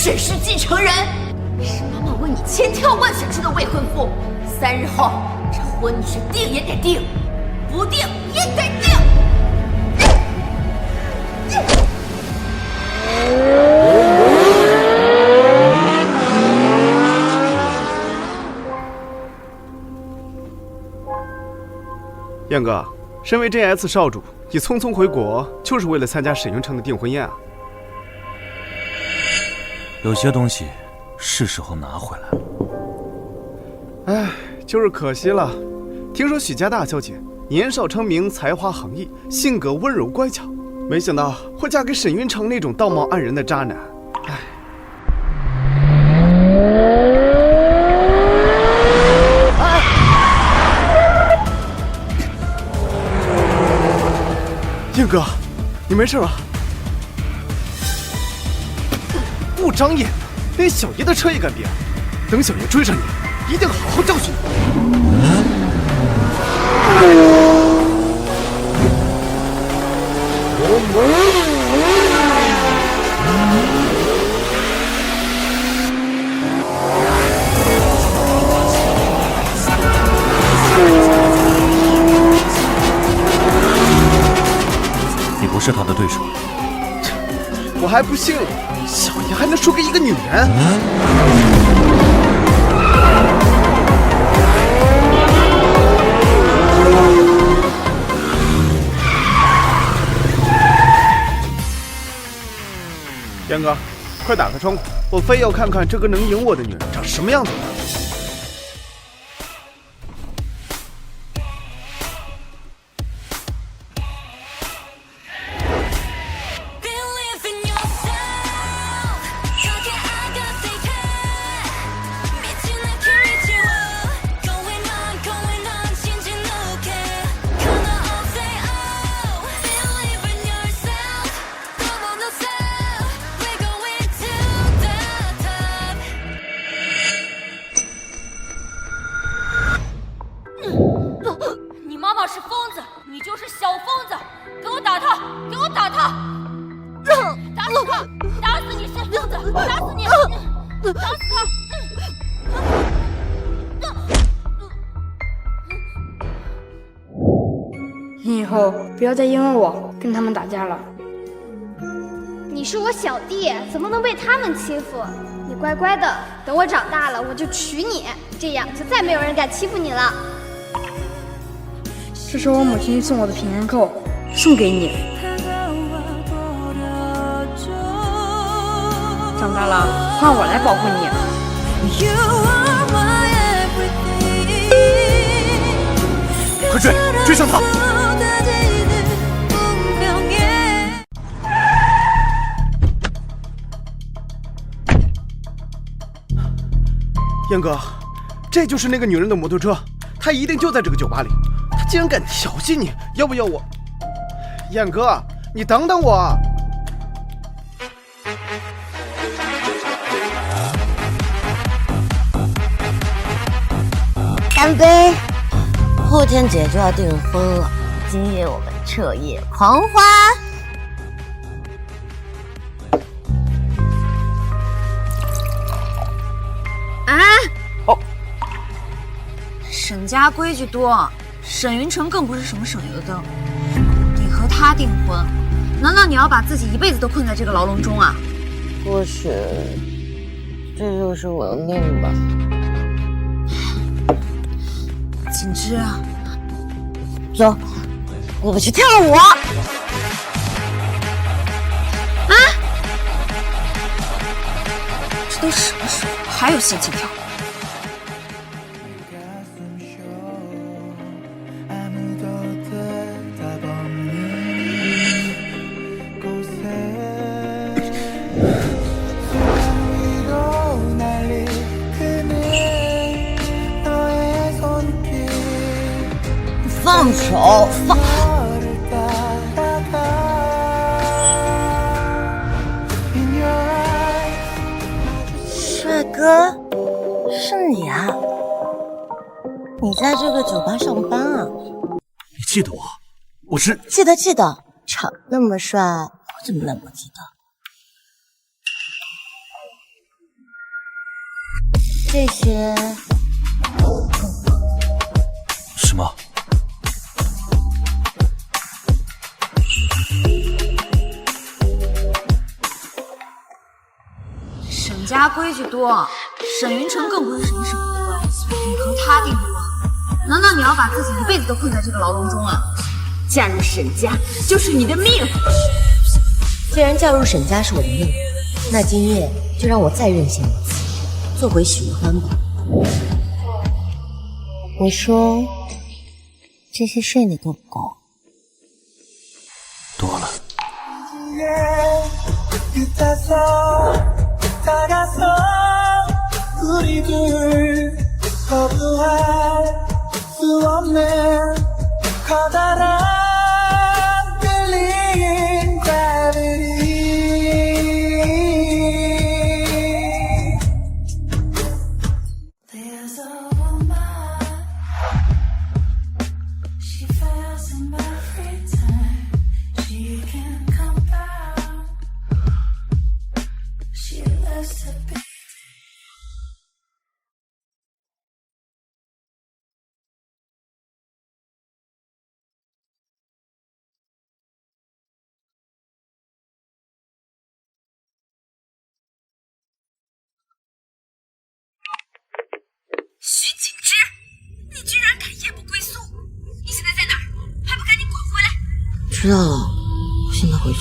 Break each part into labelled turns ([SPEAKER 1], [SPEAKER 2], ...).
[SPEAKER 1] 沈氏继承人，是妈妈为你千挑万选出的未婚夫。3日后，这婚你是定也得定，不定也得定。
[SPEAKER 2] 燕哥，身为 JS 少主，你匆匆回国，就是为了参加沈云城的订婚宴啊？
[SPEAKER 3] 有些东西是时候拿回来了。
[SPEAKER 2] 唉，就是可惜了。听说许家大小姐年少成名，才华横溢，性格温柔乖巧，没想到会嫁给沈云城那种道貌岸然的渣男。唉。燕哥，你没事吧？不长眼的，连小爷的车也敢别！等小爷追上你，一定好好教训你。
[SPEAKER 3] 你不是他的对手，
[SPEAKER 2] 我还不信了，小爷还能输给一个女人？燕哥，快打开窗户，我非要看看这个能赢我的女人长什么样子。
[SPEAKER 1] 你妈妈是疯子，你就是小疯子，给我打他，给我打他，打死他，打死你是疯子，打死你，打死他。
[SPEAKER 4] 你以后不要再因为我跟他们打架了。
[SPEAKER 5] 你是我小弟，怎么能被他们欺负？你乖乖的，等我长大了我就娶你，这样就再没有人敢欺负你了。
[SPEAKER 4] 这是我母亲送我的平安扣，送给你。长大了，换我来保护你。
[SPEAKER 3] 快追，追上他！
[SPEAKER 2] 燕哥，这就是那个女人的摩托车，她一定就在这个酒吧里。她竟然敢挑衅你，要不要我？燕哥，你等等我！
[SPEAKER 6] 干杯！后天姐就要订婚了，今夜我们彻夜狂欢。
[SPEAKER 7] 啊！哦，沈家规矩多，沈云城更不是什么省油的灯。你和他订婚，难道你要把自己一辈子都困在这个牢笼中啊？
[SPEAKER 6] 或许这就是我的命吧。
[SPEAKER 7] 锦之，
[SPEAKER 6] 走，我们去跳舞。
[SPEAKER 7] 啊！这都什么时候，还有心情跳？
[SPEAKER 6] 放手，放！帅哥，是你啊！你在这个酒吧上班啊？
[SPEAKER 3] 你记得我？我是
[SPEAKER 6] 记得，长那么帅，我怎么能不记得？这些
[SPEAKER 3] 什么？
[SPEAKER 7] 沈家规矩多，沈云城更不是什么省油的灯。你和他订婚，难道你要把自己一辈子都困在这个牢笼中啊？
[SPEAKER 8] 嫁入沈家就是你的命。
[SPEAKER 6] 既然嫁入沈家是我的命，那今夜就让我再任性一次，做回许玉欢吧。你说这些睡你够不够？
[SPEAKER 3] 多了。
[SPEAKER 8] 徐景之，你居然敢夜不归宿！你现在在哪儿？还不赶紧滚回来！
[SPEAKER 6] 知道了，我现在回去。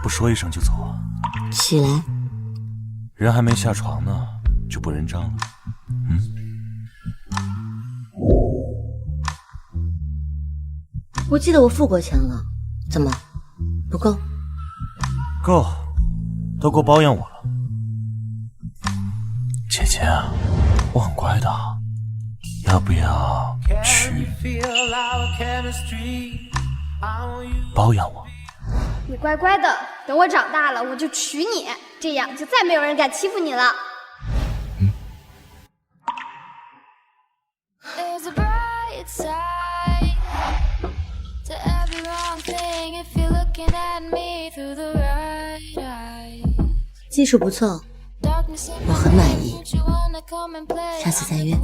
[SPEAKER 3] 不说一声就走啊？
[SPEAKER 6] 起来，
[SPEAKER 3] 人还没下床呢，就不认账了？
[SPEAKER 6] 我记得我付过钱了，怎么不够？
[SPEAKER 3] 够，都够包养我了。姐姐，我很乖的，要不要去包养我？
[SPEAKER 5] 你乖乖的，等我长大了，我就娶你，这样就再没有人敢欺负你了。
[SPEAKER 6] 技术不错，我很满意，下次再约。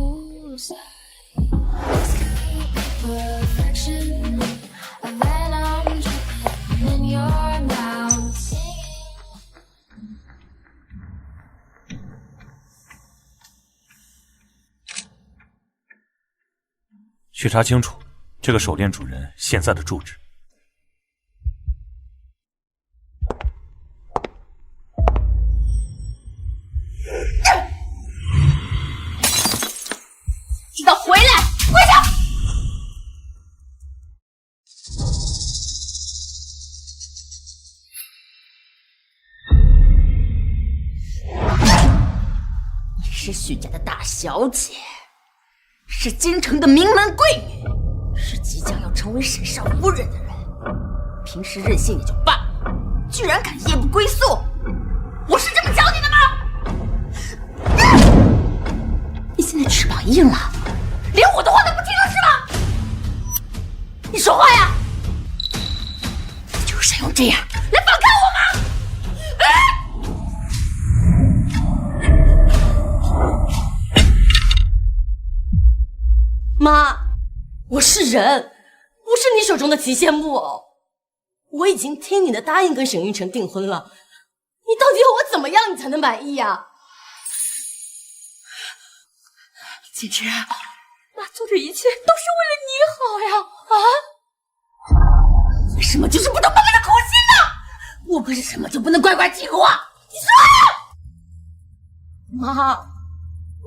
[SPEAKER 3] 去查清楚这个手链主人现在的住址。
[SPEAKER 8] 知道回来，跪下！你是许家的大小姐。 是京城的名门贵女，是即将要成为沈少夫人的人。平时任性也就罢了，居然敢夜不归宿！我是这么教你的吗？你现在翅膀硬了，连我的话都不听了是吗？你说话呀！你就是想用这样来反抗我吗？
[SPEAKER 9] 妈，我是人，不是你手中的提线木偶。我已经听你的答应跟沈玉成订婚了，你到底要我怎么样你才能满意呀？景之，妈做这一切都是为了你好呀！啊？
[SPEAKER 8] 为什么就是不懂爸爸的苦心呢？我为什么就不能乖乖听话？你说呀！
[SPEAKER 9] 妈，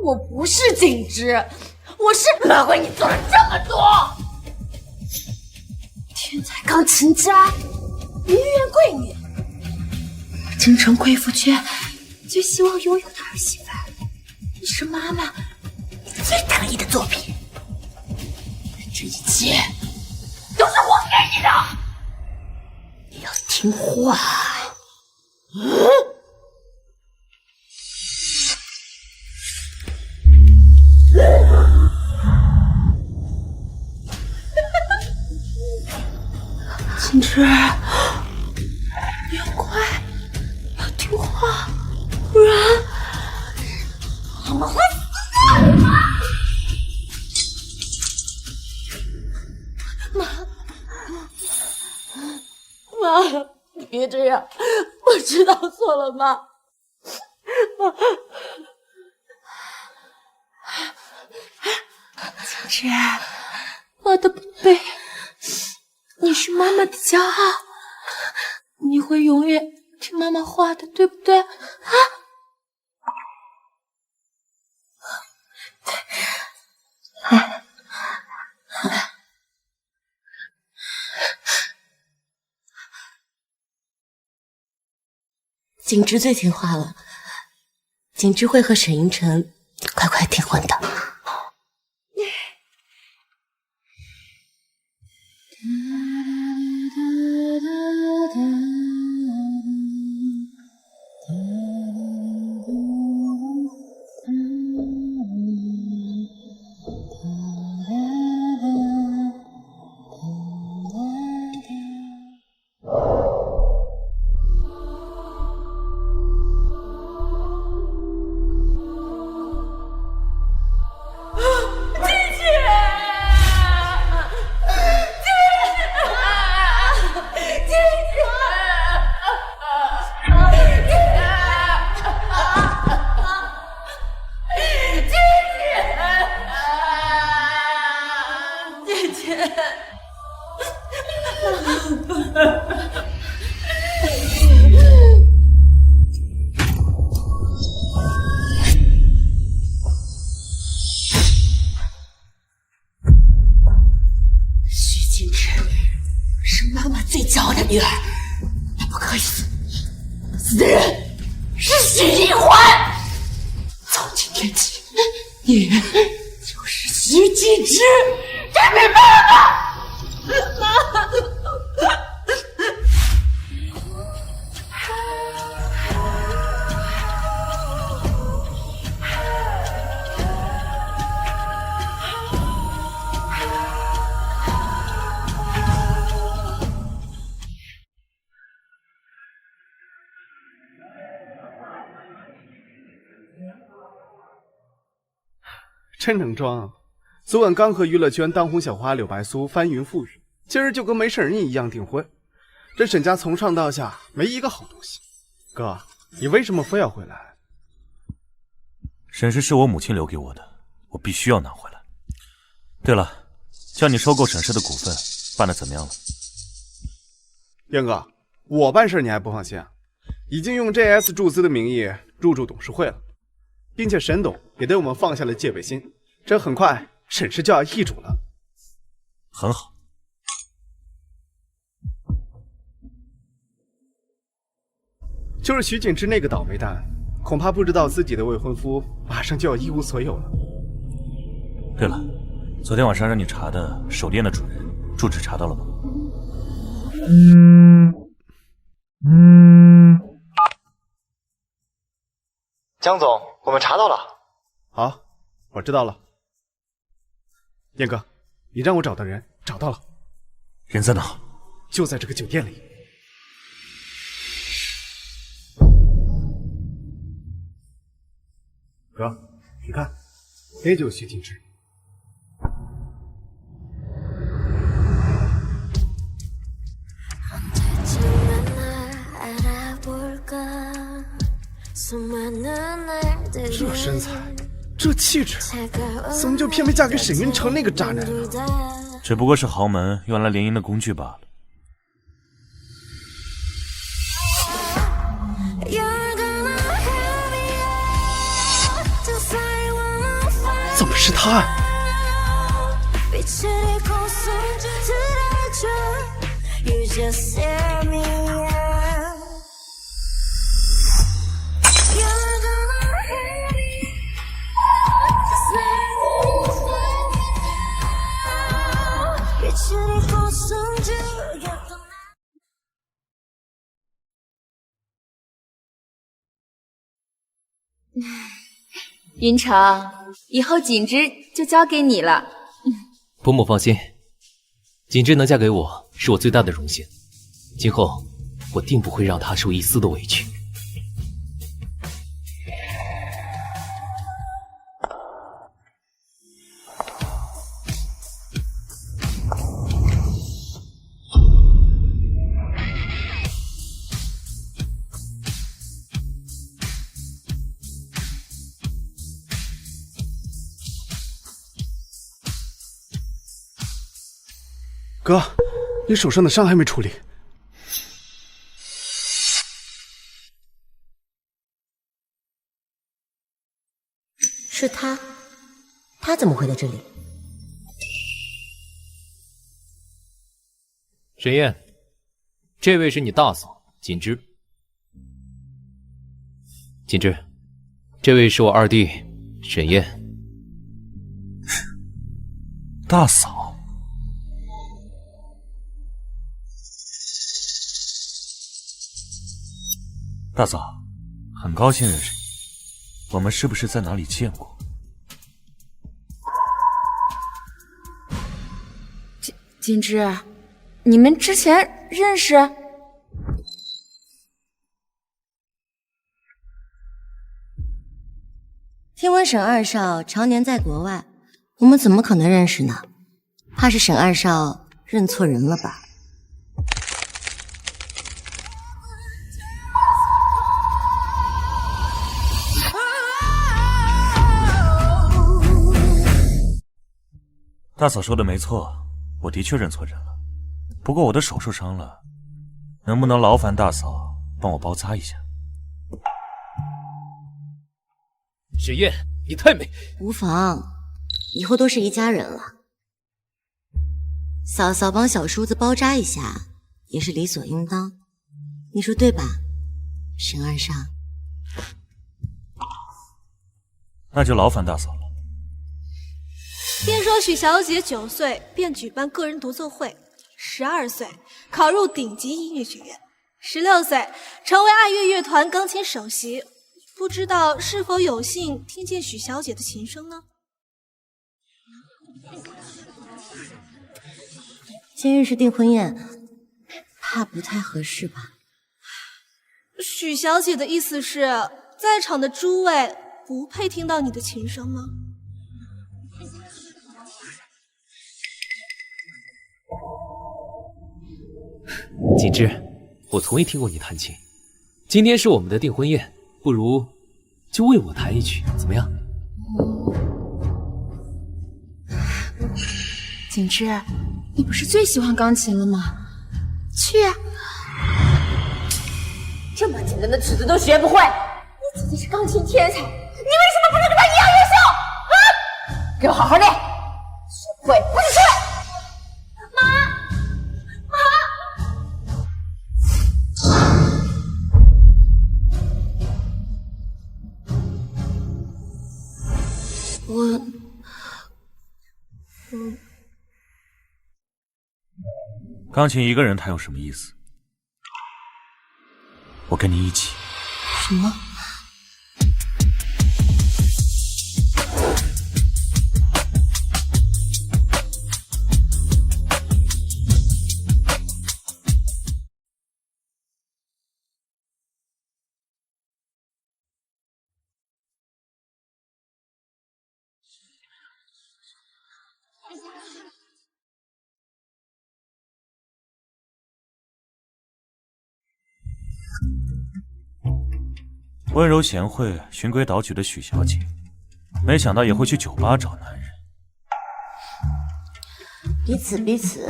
[SPEAKER 9] 我不是景之。 我是
[SPEAKER 8] 难怪你做了这么多！
[SPEAKER 9] 天才钢琴家，名媛贵女，
[SPEAKER 8] 京城贵妇圈最希望拥有的儿媳妇，你是妈妈最得意的作品。这一切都是我给你的，你要听话。金枝，你要乖，要听话，不然我们会死的。
[SPEAKER 9] 妈，你别这样，我知道错了，妈。妈，
[SPEAKER 8] 金枝，我的宝贝，你是妈妈的骄傲，你会永远听妈妈话的，对不对？啊？
[SPEAKER 9] 景之最听话了，景之会和沈云晨快快订婚的。
[SPEAKER 8] 女儿，她不可以死，死的人是许金环。从今天起，你就是许金枝，你明白了吗？妈。
[SPEAKER 2] 真能装啊！昨晚刚和娱乐圈当红小花柳白苏翻云覆雨，今儿就跟没事人一样订婚。这沈家从上到下没一个好东西。哥，你为什么非要回来？
[SPEAKER 3] 沈氏是我母亲留给我的，我必须要拿回来。对了，叫你收购沈氏的股份，办得怎么样了？
[SPEAKER 2] 燕哥，我办事你还不放心啊？已经用 JS 注资的名义入驻董事会了，并且沈董也对我们放下了戒备心。这很快沈氏就要易主了。
[SPEAKER 3] 很好。
[SPEAKER 2] 就是徐景之那个倒霉蛋，恐怕不知道自己的未婚夫马上就要一无所有了。
[SPEAKER 3] 对了，昨天晚上让你查的手店的主人住址查到了吗？
[SPEAKER 10] 江总，我们查到了。
[SPEAKER 2] 好，我知道了。燕哥，你让我找的人找到了。
[SPEAKER 3] 人在哪？
[SPEAKER 2] 就在这个酒店里。哥，你看，那就是徐景之。这身材，这气质，怎么就偏偏嫁给沈云城那个渣男呢？
[SPEAKER 3] 只不过是豪门用来联姻的工具罢了。
[SPEAKER 2] 怎么是他？
[SPEAKER 7] 云城，以后锦之就交给你了。
[SPEAKER 11] 伯母放心，锦之能嫁给我是我最大的荣幸，今后我定不会让她受一丝的委屈。
[SPEAKER 2] 哥，你手上的伤还没处理。
[SPEAKER 6] 是他，他怎么会在这里？
[SPEAKER 11] 沈燕，这位是你大嫂锦之。锦之，这位是我二弟沈燕。
[SPEAKER 3] 大嫂。大嫂，很高兴认识你，我们是不是在哪里见过？
[SPEAKER 7] 锦之，你们之前认识？
[SPEAKER 6] 听闻沈二少常年在国外，我们怎么可能认识呢？怕是沈二少认错人了吧？
[SPEAKER 3] 大嫂说的没错，我的确认错人了。不过我的手受伤了，能不能劳烦大嫂帮我包扎一下？
[SPEAKER 11] 沈燕，你太美。
[SPEAKER 6] 无妨，以后都是一家人了。嫂嫂帮小叔子包扎一下，也是理所应当。你说对吧，沈二少？
[SPEAKER 3] 那就劳烦大嫂了。
[SPEAKER 12] 听说许小姐9岁便举办个人独奏会，12岁考入顶级音乐学院，16岁成为爱乐乐团钢琴首席。不知道是否有幸听见许小姐的琴声呢？
[SPEAKER 6] 今日是订婚宴，怕不太合适吧？
[SPEAKER 12] 许小姐的意思是，在场的诸位不配听到你的琴声吗？
[SPEAKER 11] 锦之，我从未听过你弹琴，今天是我们的订婚宴，不如就为我弹一曲，怎么样？
[SPEAKER 7] 锦之，你不是最喜欢钢琴了吗？去啊！
[SPEAKER 8] 这么简单的曲子都学不会，你姐姐是钢琴天才，你为什么不能跟她一样优秀？啊！给我好好练，学不会不许出来！
[SPEAKER 3] 钢琴一个人弹有什么意思？我跟你一起。
[SPEAKER 6] 什么？
[SPEAKER 3] 温柔贤惠、循规蹈矩的许小姐，没想到也会去酒吧找男人。
[SPEAKER 6] 彼此，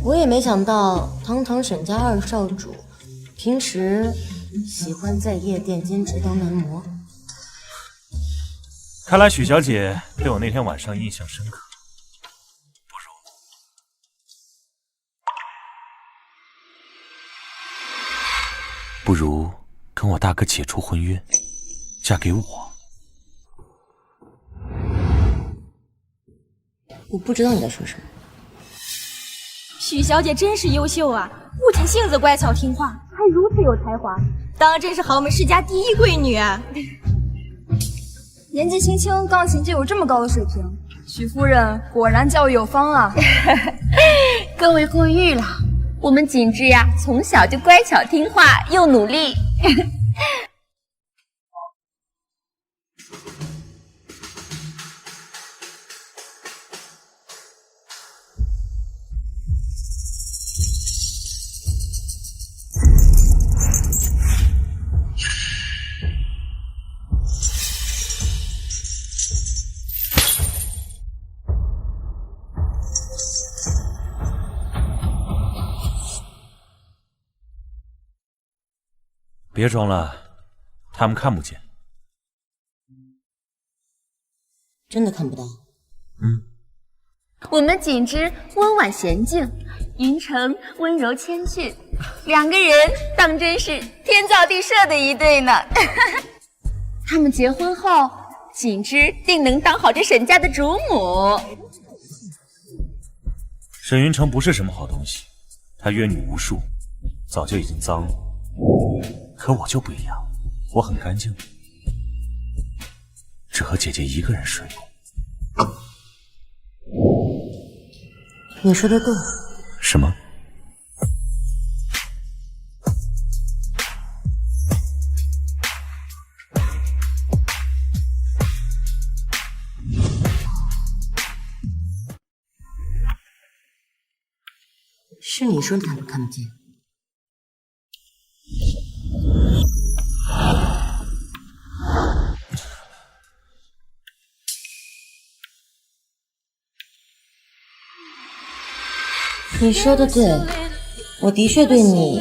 [SPEAKER 6] 我也没想到，堂堂沈家二少主，平时喜欢在夜店兼职当男模。
[SPEAKER 3] 看来许小姐对我那天晚上印象深刻。不如跟我大哥解除婚约，嫁给我。
[SPEAKER 6] 我不知道你在说什么。
[SPEAKER 1] 许小姐真是优秀啊，不仅性子乖巧听话，还如此有才华，当真是豪门世家第一贵女啊！
[SPEAKER 13] 年纪轻轻，钢琴就有这么高的水平，许夫人果然教育有方啊！
[SPEAKER 8] 各位过誉了，我们景之呀，从小就乖巧听话又努力。
[SPEAKER 3] 别装了，他们看不见。
[SPEAKER 6] 真的看不到。
[SPEAKER 8] 我们景之温婉娴静，云城温柔谦逊，两个人当真是天造地设的一对呢。他们结婚后，景之定能当好这沈家的主母。
[SPEAKER 3] 沈云城不是什么好东西，他冤女无数，早就已经脏了。可我就不一样，我很干净，只和姐姐一个人睡过。
[SPEAKER 6] 你说的对。
[SPEAKER 3] 什么？
[SPEAKER 6] 是你说他们看不见。你说的对，我的确对你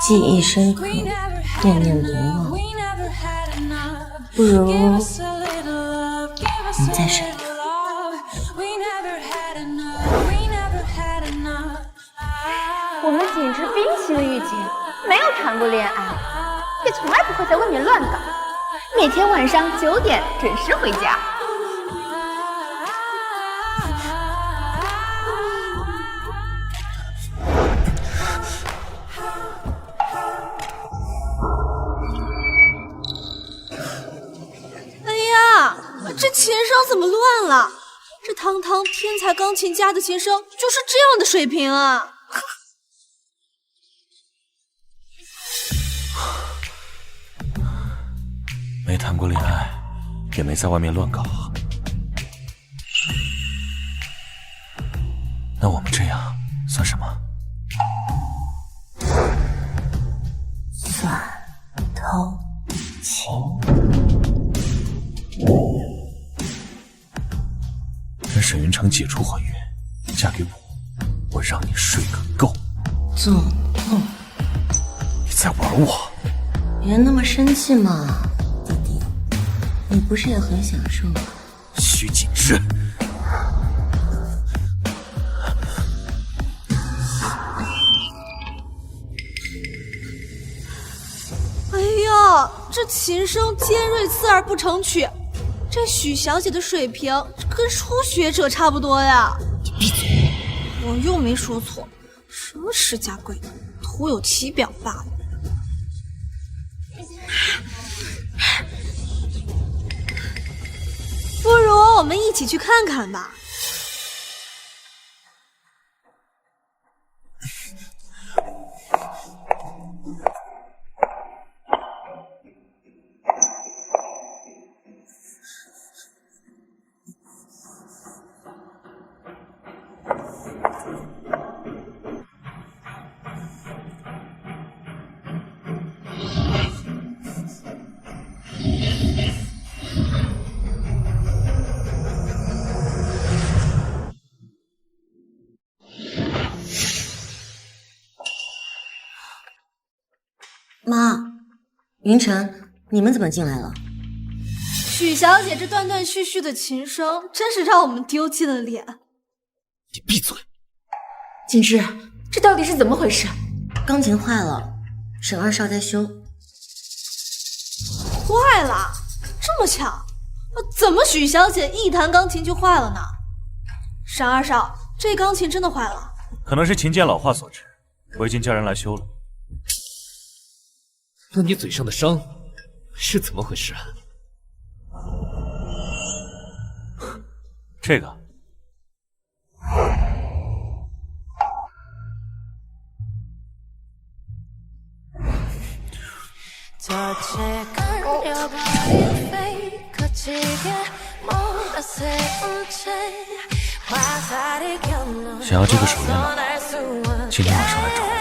[SPEAKER 6] 记忆深刻，念念不忘。不如你再试一个。
[SPEAKER 5] 我们简直冰期的御姐，没有谈过恋爱，也从来不会在外面乱搞，每天晚上9点准时回家。
[SPEAKER 12] 这琴声怎么乱了？这堂堂天才钢琴家的琴声就是这样的水平啊！
[SPEAKER 3] 没谈过恋爱，也没在外面乱搞，那我们这样算什么？
[SPEAKER 6] 算偷情。
[SPEAKER 3] 跟沈云城解除婚约，嫁给我，我让你睡个够。
[SPEAKER 6] 做梦！
[SPEAKER 3] 你在玩我？
[SPEAKER 6] 别那么生气嘛，弟弟，你不是也很享受吗？
[SPEAKER 3] 徐景之，
[SPEAKER 12] 哎呀，这琴声尖锐刺耳不成曲。这许小姐的水平跟初学者差不多呀！
[SPEAKER 3] 你闭嘴！
[SPEAKER 12] 我又没说错，什么世家贵人，徒有其表罢了。不如我们一起去看看吧。
[SPEAKER 6] 妈，云晨，你们怎么进来了？
[SPEAKER 12] 许小姐这断断续续的琴声，真是让我们丢尽了脸。
[SPEAKER 11] 你闭嘴！
[SPEAKER 8] 景之，这到底是怎么回事？
[SPEAKER 6] 钢琴坏了，沈二少在修。
[SPEAKER 12] 坏了？这么巧？怎么许小姐一弹钢琴就坏了呢？沈二少，这钢琴真的坏了？
[SPEAKER 3] 可能是琴键老化所致，我已经叫人来修了。
[SPEAKER 11] 那你嘴上的伤是怎么回事啊？
[SPEAKER 3] 这个。想要这个手链吗？今天晚上来找我。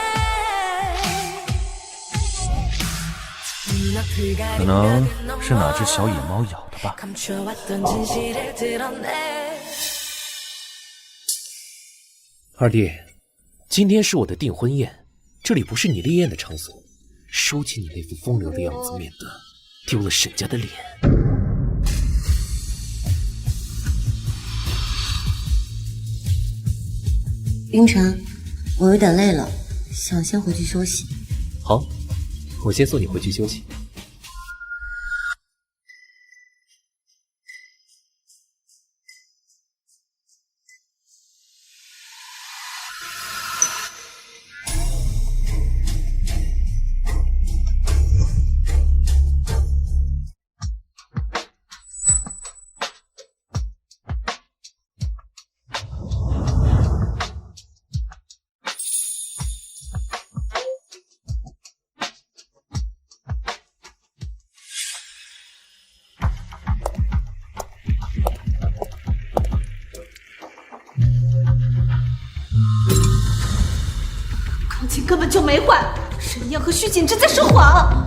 [SPEAKER 3] 可能是哪只小野猫咬的吧。
[SPEAKER 11] 二弟，今天是我的订婚宴，这里不是你烈焰的场所，收起你那副风流的样子，免得丢了沈家的脸。
[SPEAKER 6] 冰晨，我有点累了，想先回去休息。
[SPEAKER 11] 好，我先送你回去休息。
[SPEAKER 12] 钢琴根本就没坏，沈燕和徐锦之在说谎。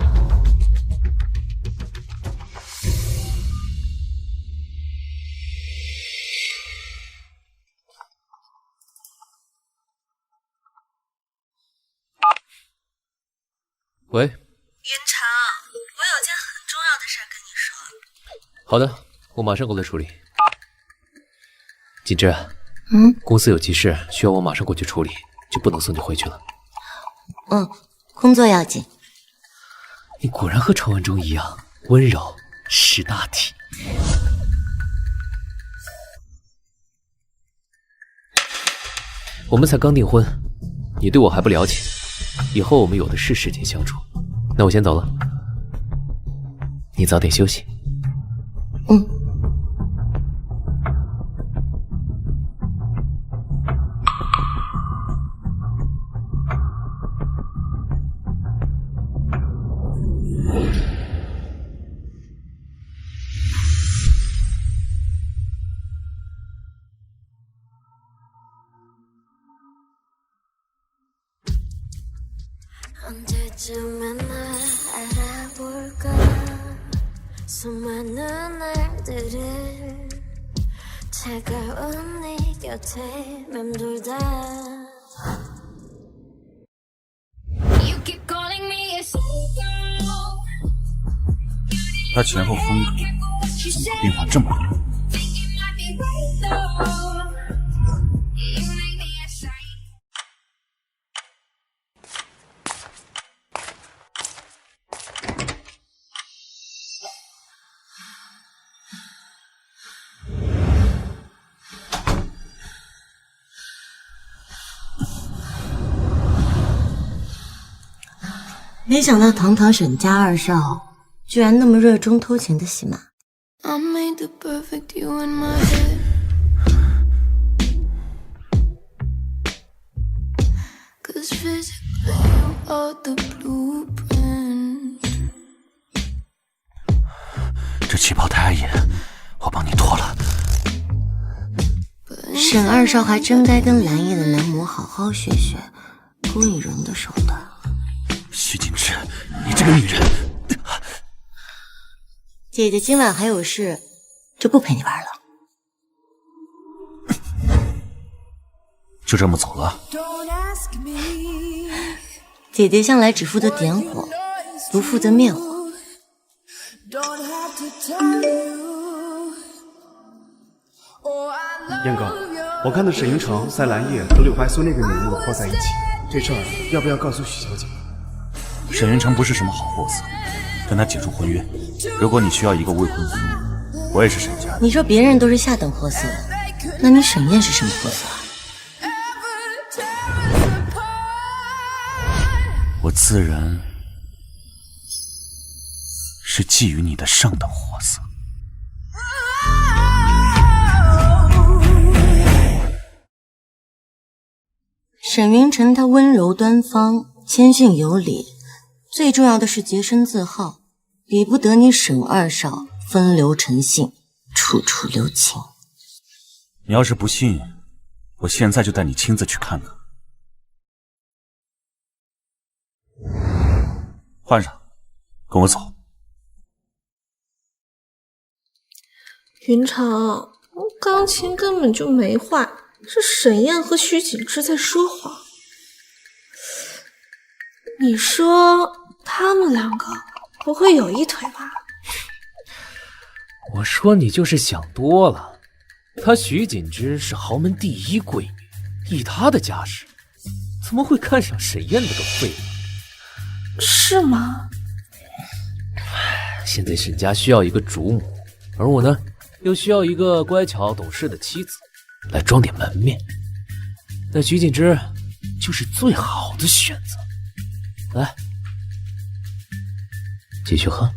[SPEAKER 11] 喂，
[SPEAKER 12] 云城，我有件很重要的事跟你说。
[SPEAKER 11] 好的，我马上过来处理。锦之，公司有急事需要我马上过去处理，就不能送你回去了。
[SPEAKER 6] 工作要紧。
[SPEAKER 11] 你果然和传闻中一样温柔识大体。我们才刚订婚，你对我还不了解，以后我们有的是时间相处。那我先走了，你早点休息。
[SPEAKER 3] 他前后风格怎么变化这么大？
[SPEAKER 6] 没想到堂堂沈家二少居然那么热衷偷情的戏码。
[SPEAKER 3] 这旗袍太野，我帮你脱了。
[SPEAKER 6] 沈二少还真该跟蓝叶的男模好好学学勾引人的手段。
[SPEAKER 3] 徐锦之，你这个女人！
[SPEAKER 6] 姐姐今晚还有事，就不陪你玩了。
[SPEAKER 3] 就这么走了？
[SPEAKER 6] 姐姐向来只负责点火，不负责灭火。
[SPEAKER 2] 燕哥，我看到沈云城在蓝叶和柳白苏那个女人搂抱在一起，这事儿要不要告诉许小姐？
[SPEAKER 3] 沈云城不是什么好货色，跟他解除婚约。如果你需要一个未婚夫，我也是沈家的。
[SPEAKER 6] 你说别人都是下等货色，那你沈燕是什么货色啊？
[SPEAKER 3] 我自然是觊觎你的上等货色。
[SPEAKER 6] 沈云晨他温柔端方，谦逊有礼，最重要的是洁身自好，比不得你沈二少风流成性，处处留情。
[SPEAKER 3] 你要是不信，我现在就带你亲自去看看。换上，跟我走。
[SPEAKER 12] 云长，钢琴根本就没坏，是沈燕和徐景之在说谎。你说他们两个不会有一腿吧？
[SPEAKER 11] 我说你就是想多了。她徐锦之是豪门第一贵女，以她的家世，怎么会看上沈燕那个废物？
[SPEAKER 12] 是吗？
[SPEAKER 11] 现在沈家需要一个主母，而我呢，又需要一个乖巧懂事的妻子，来装点门面。那徐锦之就是最好的选择。来，继续喝。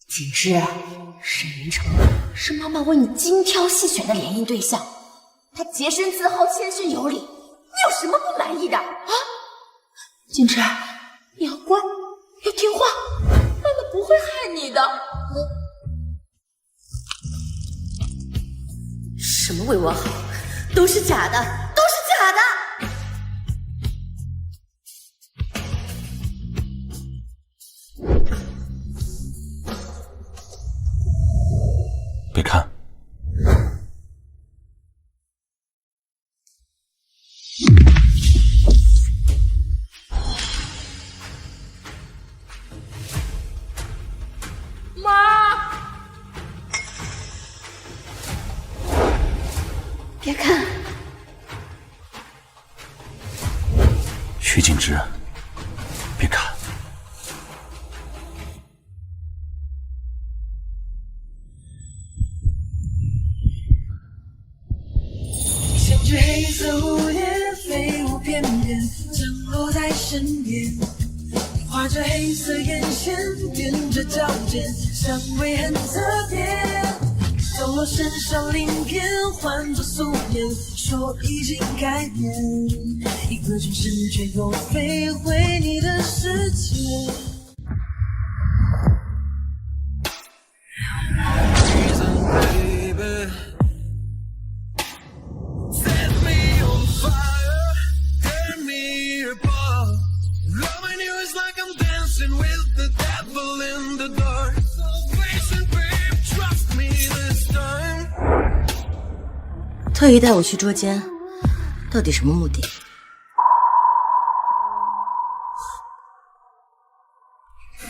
[SPEAKER 8] 景之，沈云城是妈妈为你精挑细选的联姻对象，他洁身自好，谦逊有礼，你有什么不满意的啊？景之，你要乖，要听话，妈妈不会害你的。什么为我好，都是假的，都是假的。
[SPEAKER 3] 别看，
[SPEAKER 8] 妈，别看，
[SPEAKER 3] 徐锦之，别看。
[SPEAKER 14] 黑色蝴蝶飞舞翩翩，降落在身边，画着黑色眼线，踮着脚尖，香味很特别。走落身上鳞片，换作素颜，说已经改变，一个转身却又飞回你的世界。
[SPEAKER 6] 特意带我去捉奸，到底什么目的？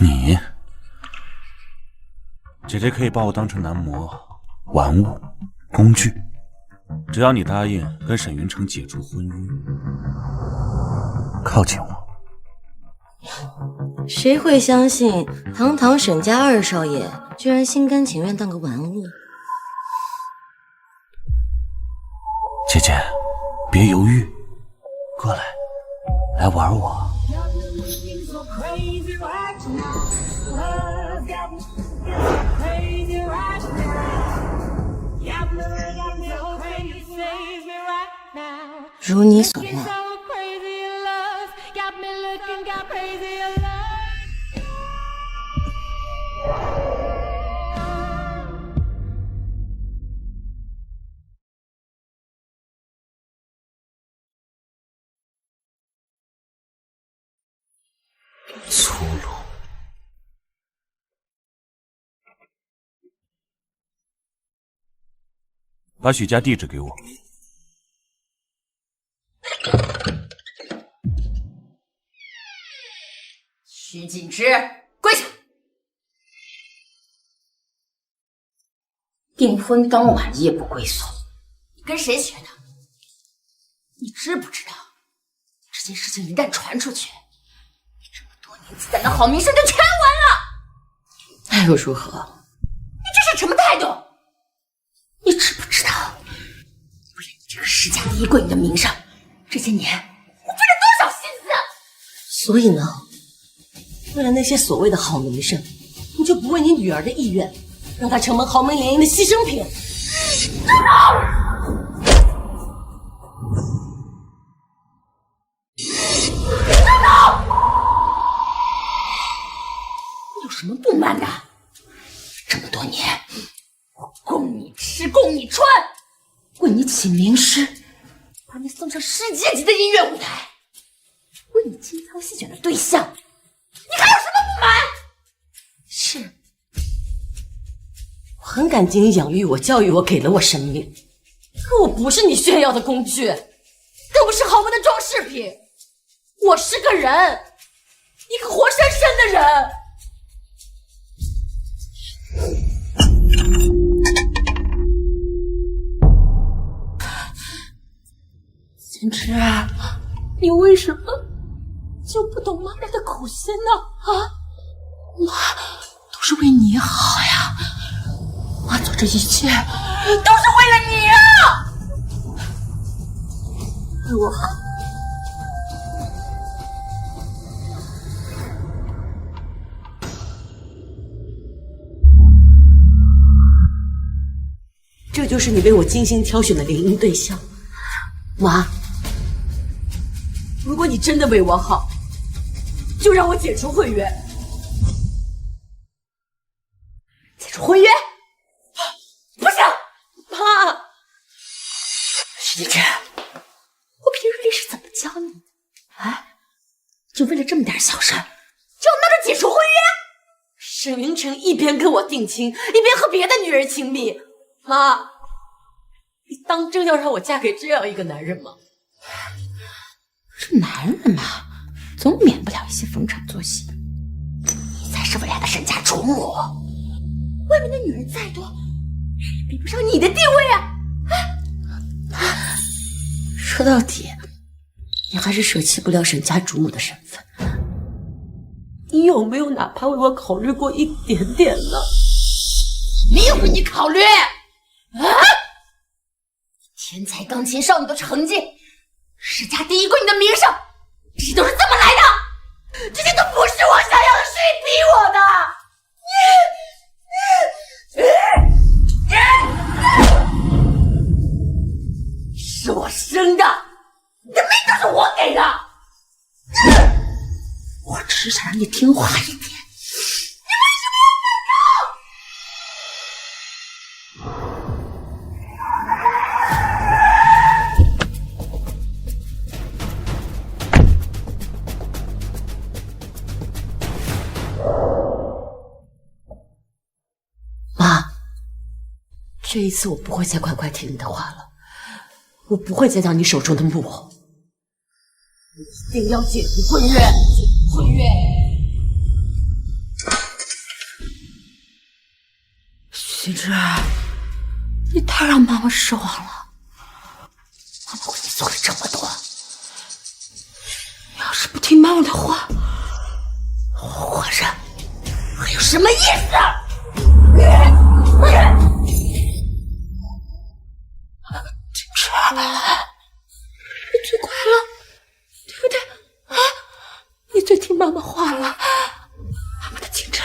[SPEAKER 3] 你，姐姐可以把我当成男模、玩物、工具，只要你答应跟沈云城解除婚约，靠近我。
[SPEAKER 6] 谁会相信堂堂沈家二少爷居然心甘情愿当个玩物？
[SPEAKER 3] 姐姐，别犹豫，过来，来玩我。
[SPEAKER 6] 如你所愿。
[SPEAKER 3] 粗鲁。把许家地址给我。
[SPEAKER 8] 徐锦之，跪下！订婚当晚夜不归宿，你跟谁学的？你知不知道，这件事情一旦传出去，你这么多年积攒的好名声就全完了。
[SPEAKER 6] 那又如何？
[SPEAKER 8] 你这是什么态度？世家第一贵女的名声，这些年我费了多少心思。
[SPEAKER 9] 所以呢，为了那些所谓的好名声，你就不为你女儿的意愿，让她成为豪门联姻的牺牲品？
[SPEAKER 8] 有什么不满的？这么多年，我供你吃，供你穿，为你起名师，把你送上世界级的音乐舞台，为你精挑细选的对象，你还有什么不满？
[SPEAKER 9] 是，我很感激你养育我、教育我，给了我生命。可我不是你炫耀的工具，更不是豪门的装饰品。我是个人，一个活生生的人。
[SPEAKER 8] 简直啊，你为什么就不懂妈妈的苦心呢？啊，妈都是为你好呀，妈做这一切都是为了你啊，为我好。
[SPEAKER 9] 这就是你为我精心挑选的联姻对象，妈。如果你真的为我好，就让我解除婚约。
[SPEAKER 8] 解除婚约？不行，
[SPEAKER 9] 妈！
[SPEAKER 8] 徐静之，我平日里是怎么教你的？啊，就为了这么点小事，就要闹着解除婚约？
[SPEAKER 9] 沈云城一边跟我定亲，一边和别的女人亲密。妈，你当真要让我嫁给这样一个男人吗？
[SPEAKER 8] 这男人嘛，总免不了一些逢场作戏。你才是未来的沈家主母，外面的女人再多，也比不上你的地位啊！
[SPEAKER 9] 说到底，你还是舍弃不了沈家主母的身份。你有没有哪怕为我考虑过一点点呢？
[SPEAKER 8] 没有为你考虑啊！天才钢琴少女的成绩，世家第一贵女的名声，这些都是怎么来的？这些都不是我想要的，是你逼我的。是我生的，你的命都是我给的。我只是想让你听话一点，你为什么要反抗？
[SPEAKER 9] 妈，这一次我不会再乖乖听你的话了，我不会再当你手中的木偶。
[SPEAKER 8] 一定要解除婚约，解除婚约！徐之，你太让妈妈失望了。妈妈为你做了这么多，你要是不听妈妈的话，活着还有什么意思？金之，你最乖了，对不对？啊，你最听妈妈话了。妈妈的金之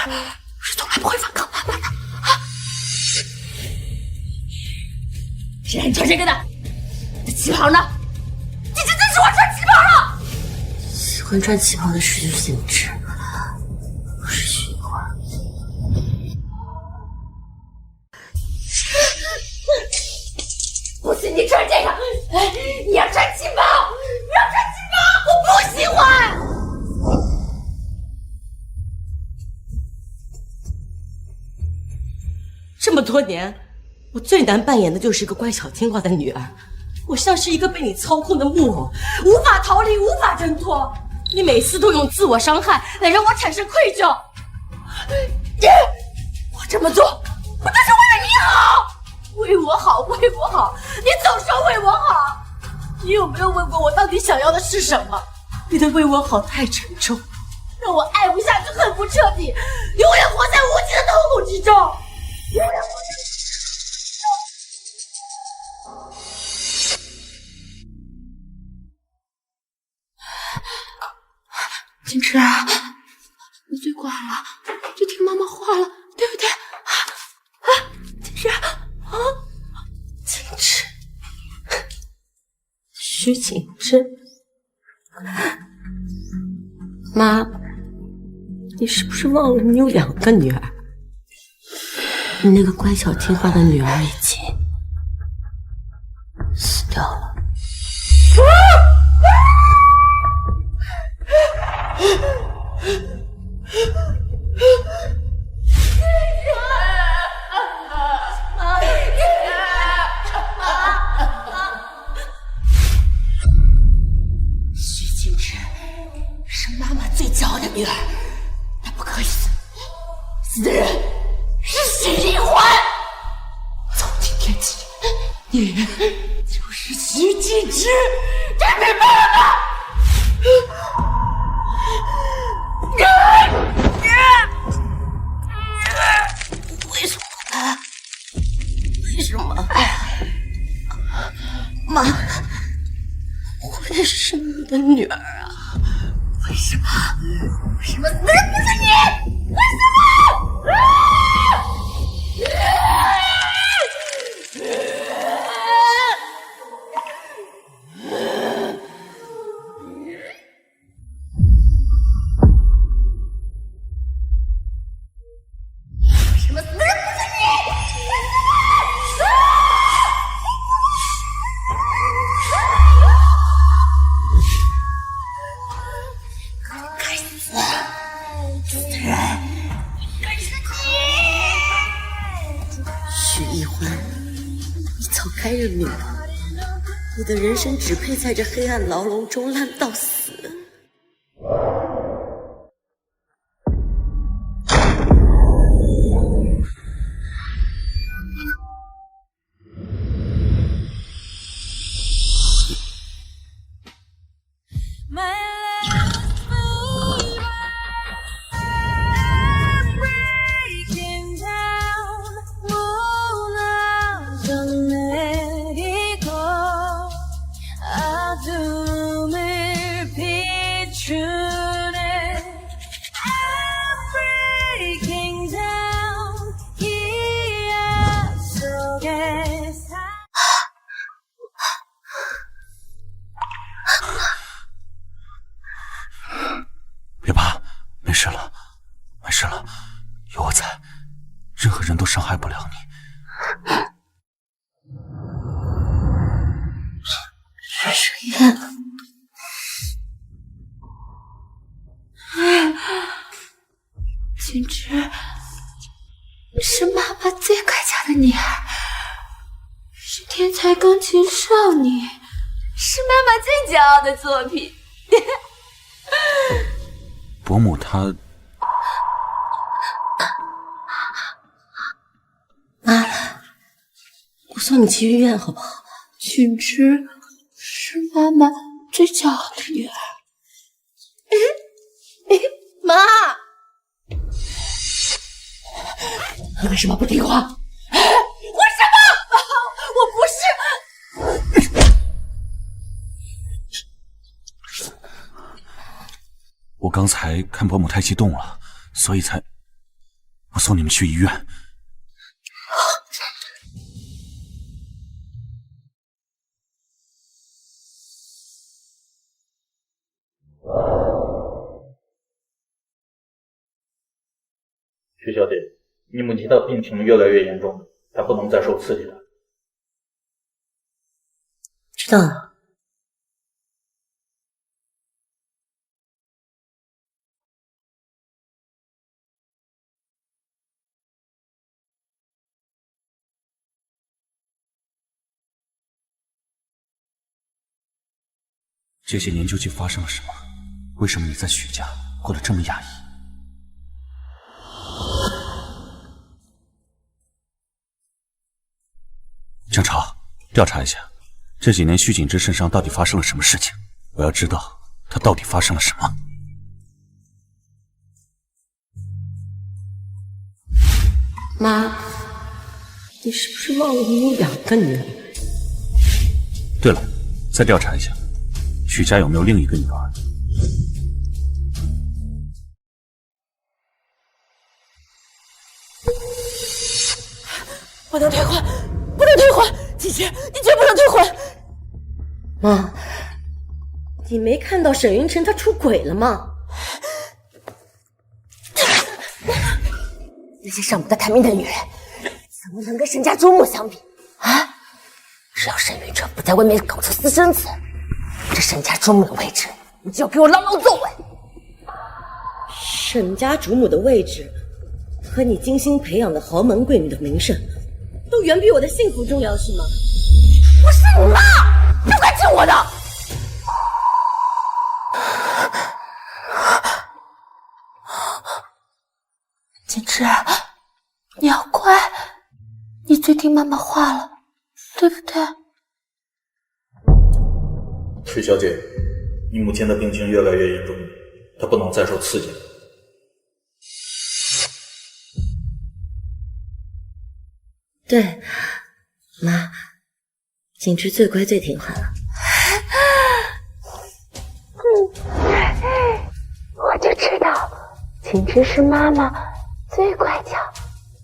[SPEAKER 8] 是从来不会反抗妈妈的啊！谁让你穿这个的？你的旗袍呢？你真的喜欢穿旗袍了？
[SPEAKER 9] 喜欢穿旗袍的是景之，不是徐欢。
[SPEAKER 8] 不许你穿这个！你要穿旗袍，你要穿旗袍，我不喜欢。
[SPEAKER 9] 这么多年，我最难扮演的就是一个乖巧听话的女儿。我像是一个被你操控的木偶，无法逃离，无法挣脱。你每次都用自我伤害来让我产生愧疚。
[SPEAKER 8] 我这么做，不就是为了你好？
[SPEAKER 9] 为我好，为我好，你总说为我好。你有没有问过我到底想要的是什么？你的为我好太沉重，让我爱不下去，恨不彻底，永远活在无尽的痛苦之中。永远活在坏了，就听妈妈话了，对不对？景之景之，
[SPEAKER 6] 徐景之，妈，你是不是忘了你有2个女儿？你那个乖巧听话的女儿已经死掉了。
[SPEAKER 8] 徐景之是妈妈最骄傲的女儿，她不可以死，死的人是徐一环。从今天起，你就是徐景之，这明白了吗？为什么？为什么？妈，会是你的女儿啊？为什么？为什么死的人不是你？为什么？
[SPEAKER 6] 该认命吧，你的人生只配在这黑暗牢笼中烂到死。
[SPEAKER 3] 别怕，没事了，没事了，有我在，任何人都伤害不了你。
[SPEAKER 6] 水燕，
[SPEAKER 9] 景之是妈妈最乖巧的女儿，是天才钢琴少女，是妈妈最骄傲的作品。
[SPEAKER 3] 伯母她……
[SPEAKER 6] 妈，我送你去医院好不好？
[SPEAKER 9] 景之是妈妈最骄傲的女儿。妈，
[SPEAKER 6] 你为什么不听话？
[SPEAKER 9] 为什么？我不是。
[SPEAKER 3] 我刚才看伯母太激动了，所以才……我送你们去医院。
[SPEAKER 15] 徐小姐，你母亲的病情越来越严重了，她不能再受刺激了。
[SPEAKER 6] 知道了。
[SPEAKER 3] 这些年究竟发生了什么？为什么你在许家过得这么压抑？江潮，调查一下，这几年徐景之身上到底发生了什么事情？我要知道他到底发生了什么。
[SPEAKER 6] 妈，你是不是忘了你有2个女儿？
[SPEAKER 3] 对了，再调查一下，许家有没有另一个女儿？
[SPEAKER 9] 不能退婚，不能退婚！姐姐，你绝不能退婚！
[SPEAKER 6] 妈，你没看到沈云晨他出轨了吗？
[SPEAKER 8] 那些上不得台面的女人，怎么能跟沈家主母相比啊？只要沈云晨不在外面搞出私生子，这沈家主母的位置，你就要给我牢牢坐稳。
[SPEAKER 6] 沈家主母的位置和你精心培养的豪门贵女的名声，都远比我的幸福重要，是吗？
[SPEAKER 8] 我是你妈，不该听我的。
[SPEAKER 9] 锦芝，你要乖，你最听妈妈话了，对不对？
[SPEAKER 15] 曲小姐，你母亲的病情越来越严重了，她不能再受刺激了。
[SPEAKER 6] 对，妈，锦芝最乖最听话了。
[SPEAKER 9] 我就知道，锦芝是妈妈最乖巧、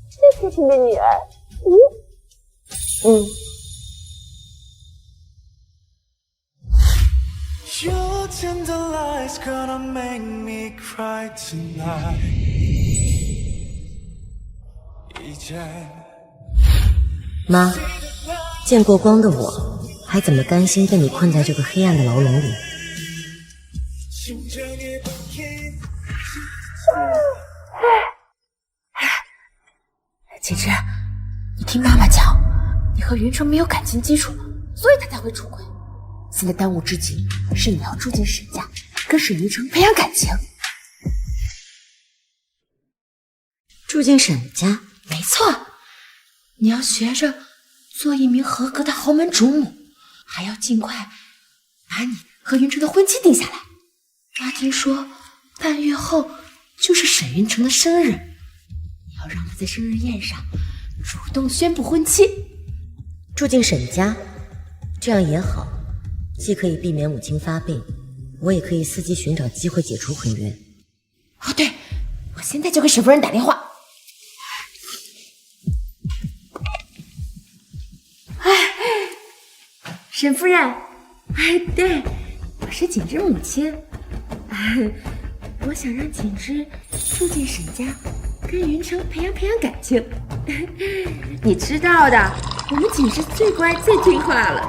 [SPEAKER 9] 最贴心的女儿。
[SPEAKER 14] Your tender lies gonna make me cry tonight.
[SPEAKER 6] 妈，见过光的我，还怎么甘心被你困在这个黑暗的牢笼里？
[SPEAKER 8] 锦芝，你听妈妈讲，你和云城没有感情基础，所以他才会出轨。现在当务之急是你要住进沈家，跟沈云城培养感情。
[SPEAKER 6] 住进沈家？
[SPEAKER 8] 没错，你要学着做一名合格的豪门主母，还要尽快把你和云城的婚期定下来。妈听说半月后就是沈云城的生日，你要让他在生日宴上主动宣布婚期。
[SPEAKER 6] 住进沈家，这样也好，既可以避免母亲发病，我也可以伺机寻找机会解除婚约。
[SPEAKER 8] 哦，对，我现在就给沈夫人打电话。沈夫人，对，我是锦芝母亲，我想让锦芝住进沈家，跟云城培养感情。你知道的，我们锦芝最乖最听话了，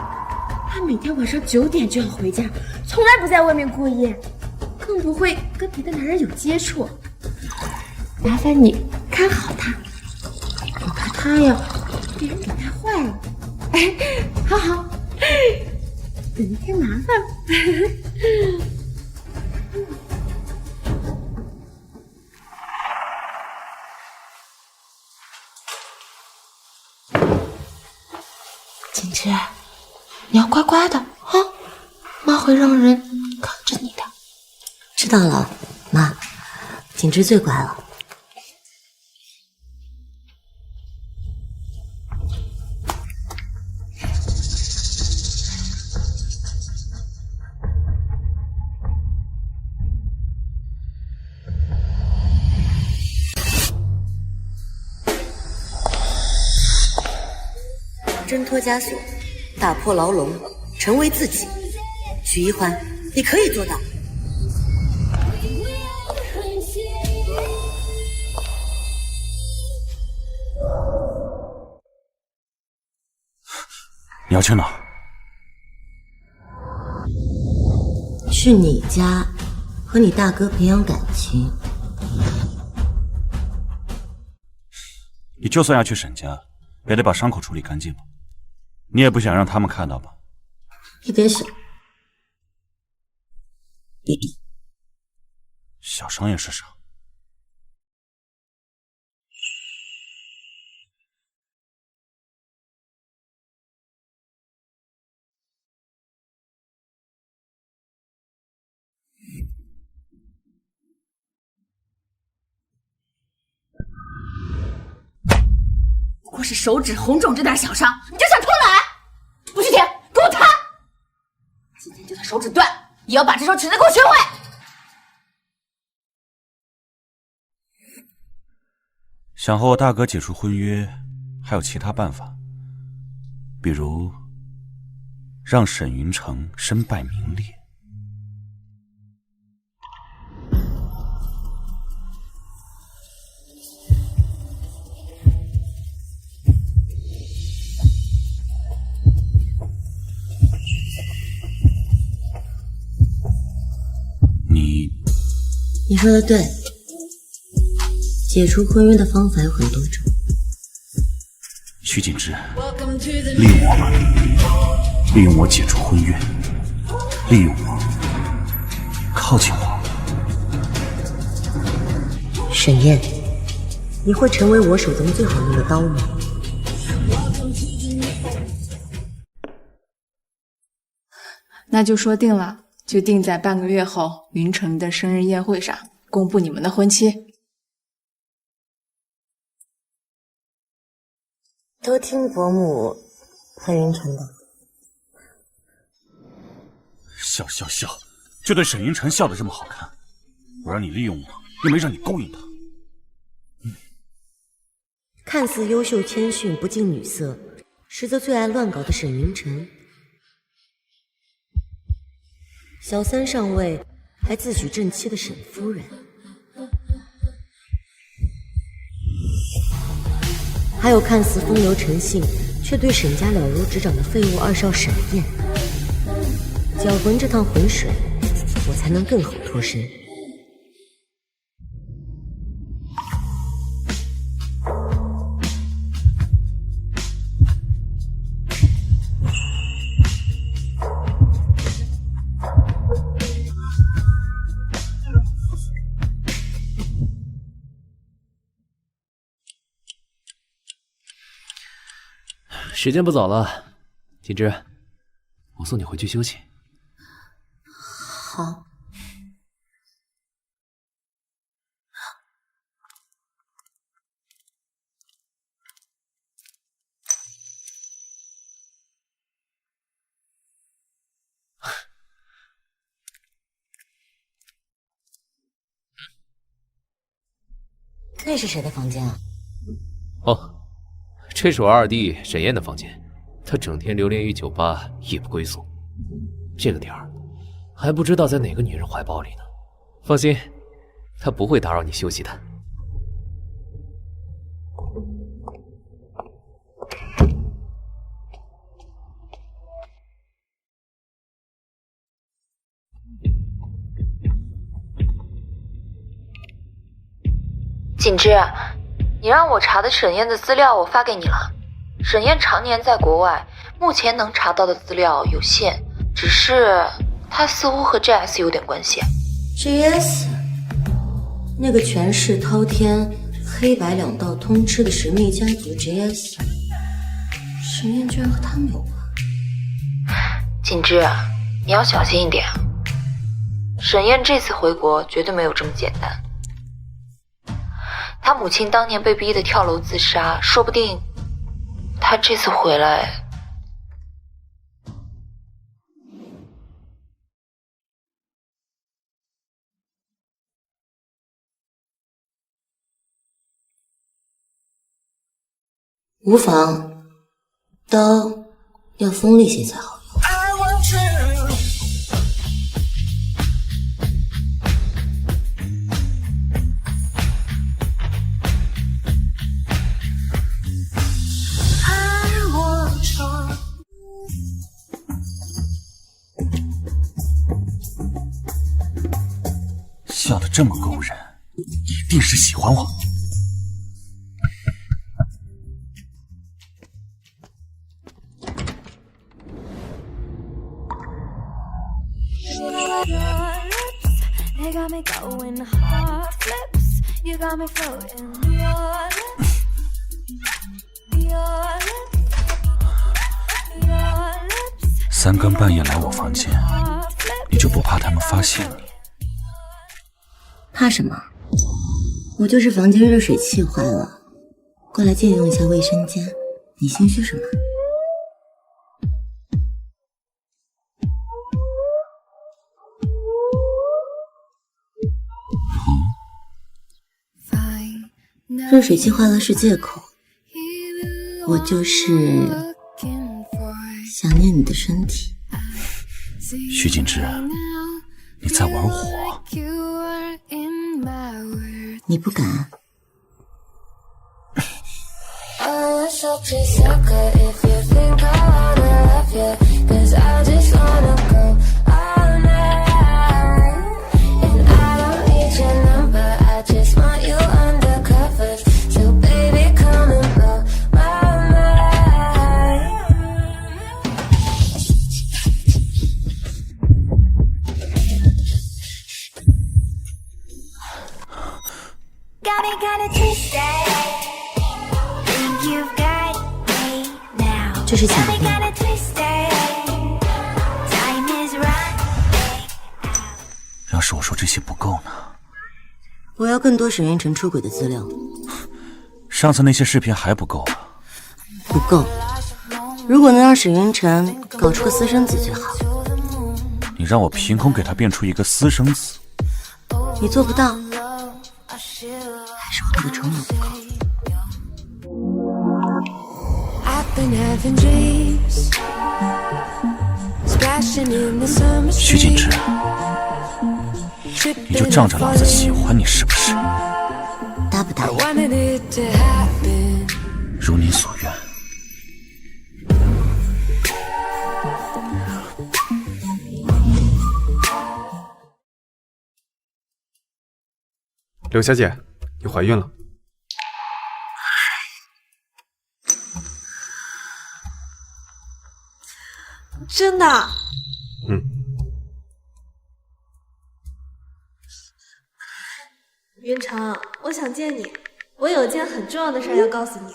[SPEAKER 8] 她每天晚上9点就要回家，从来不在外面过夜，更不会跟别的男人有接触。麻烦你看好她，我怕她呀被人给带坏了。好好。等一添麻烦。锦芝，你要乖乖的啊，妈会让人看着你的。
[SPEAKER 6] 知道了，妈，锦芝最乖了。挣脱枷锁，打破牢笼，成为自己。许一欢，你可以做到。
[SPEAKER 3] 你要去哪？
[SPEAKER 6] 去你家，和你大哥培养感情。
[SPEAKER 3] 你就算要去沈家，也得把伤口处理干净吧。你也不想让他们看到吧？
[SPEAKER 6] 一点小，
[SPEAKER 3] 小伤也是伤。
[SPEAKER 8] 不过是手指红肿这点小伤，你就想偷懒？不许停，给我弹！今天就算手指断，也要把这双裙子给我学会。
[SPEAKER 3] 想和我大哥解除婚约，还有其他办法，比如让沈云城身败名裂。
[SPEAKER 6] 你说的对，解除婚约的方法有很多种。
[SPEAKER 3] 徐锦之，利用我吧，利用我解除婚约，利用我，靠近我。
[SPEAKER 6] 沈燕，你会成为我手中最好用的刀吗？
[SPEAKER 16] 那就说定了。就定在半个月后云城的生日宴会上公布你们的婚期。
[SPEAKER 6] 都听伯母和云城的。
[SPEAKER 3] 笑，就对沈云城笑得这么好看。我让你利用我，又没让你勾引他。
[SPEAKER 6] 看似优秀谦逊不近女色，实则最爱乱搞的沈云城。小三上位，还自诩正妻的沈夫人，还有看似风流成性，却对沈家了如指掌的废物二少沈燕。搅浑这趟浑水，我才能更好脱身。
[SPEAKER 11] 时间不早了，锦之，我送你回去休息。
[SPEAKER 6] 好。那是谁的房间啊？
[SPEAKER 11] 哦。这是我二弟沈燕的房间，他整天流连于酒吧，夜不归宿。这个点儿，还不知道在哪个女人怀抱里呢。放心，他不会打扰你休息的。
[SPEAKER 7] 锦之，你让我查的沈燕的资料我发给你了。沈燕常年在国外，目前能查到的资料有限，只是她似乎和 JS 有点关系。
[SPEAKER 6] JS， 那个权势滔天、黑白两道通吃的神秘家族 JS， 沈燕居然和他们有关。
[SPEAKER 7] 锦之，你要小心一点啊！沈燕这次回国绝对没有这么简单。他母亲当年被逼得跳楼自杀，说不定他这次回来……
[SPEAKER 6] 无妨，刀要锋利些才好用。
[SPEAKER 3] 笑得这么勾人，一定是喜欢我。三更半夜来我房间，你就不怕他们发现你？
[SPEAKER 6] 怕什么？我就是房间热水器坏了，过来借用一下卫生间，你心虚什么？热水器坏了是借口，我就是想念你的身体。
[SPEAKER 3] 徐锦之，你在玩火？
[SPEAKER 6] 你不敢。这是假的。
[SPEAKER 3] 要是我说这些不够呢？
[SPEAKER 6] 我要更多沈云晨出轨的资料。
[SPEAKER 3] 上次那些视频还不够啊？
[SPEAKER 6] 不够。如果能让沈云晨搞出个私生子最好。
[SPEAKER 3] 你让我凭空给他变出一个私生子？
[SPEAKER 6] 你做不到，还是我给的筹码不够。
[SPEAKER 3] 徐锦之，你就仗着老子喜欢你是不是？
[SPEAKER 6] 答不答应？
[SPEAKER 3] 如你所愿。
[SPEAKER 2] 柳小姐，你怀孕了。
[SPEAKER 12] 真的？云城，我想见你，我有件很重要的事要告诉你。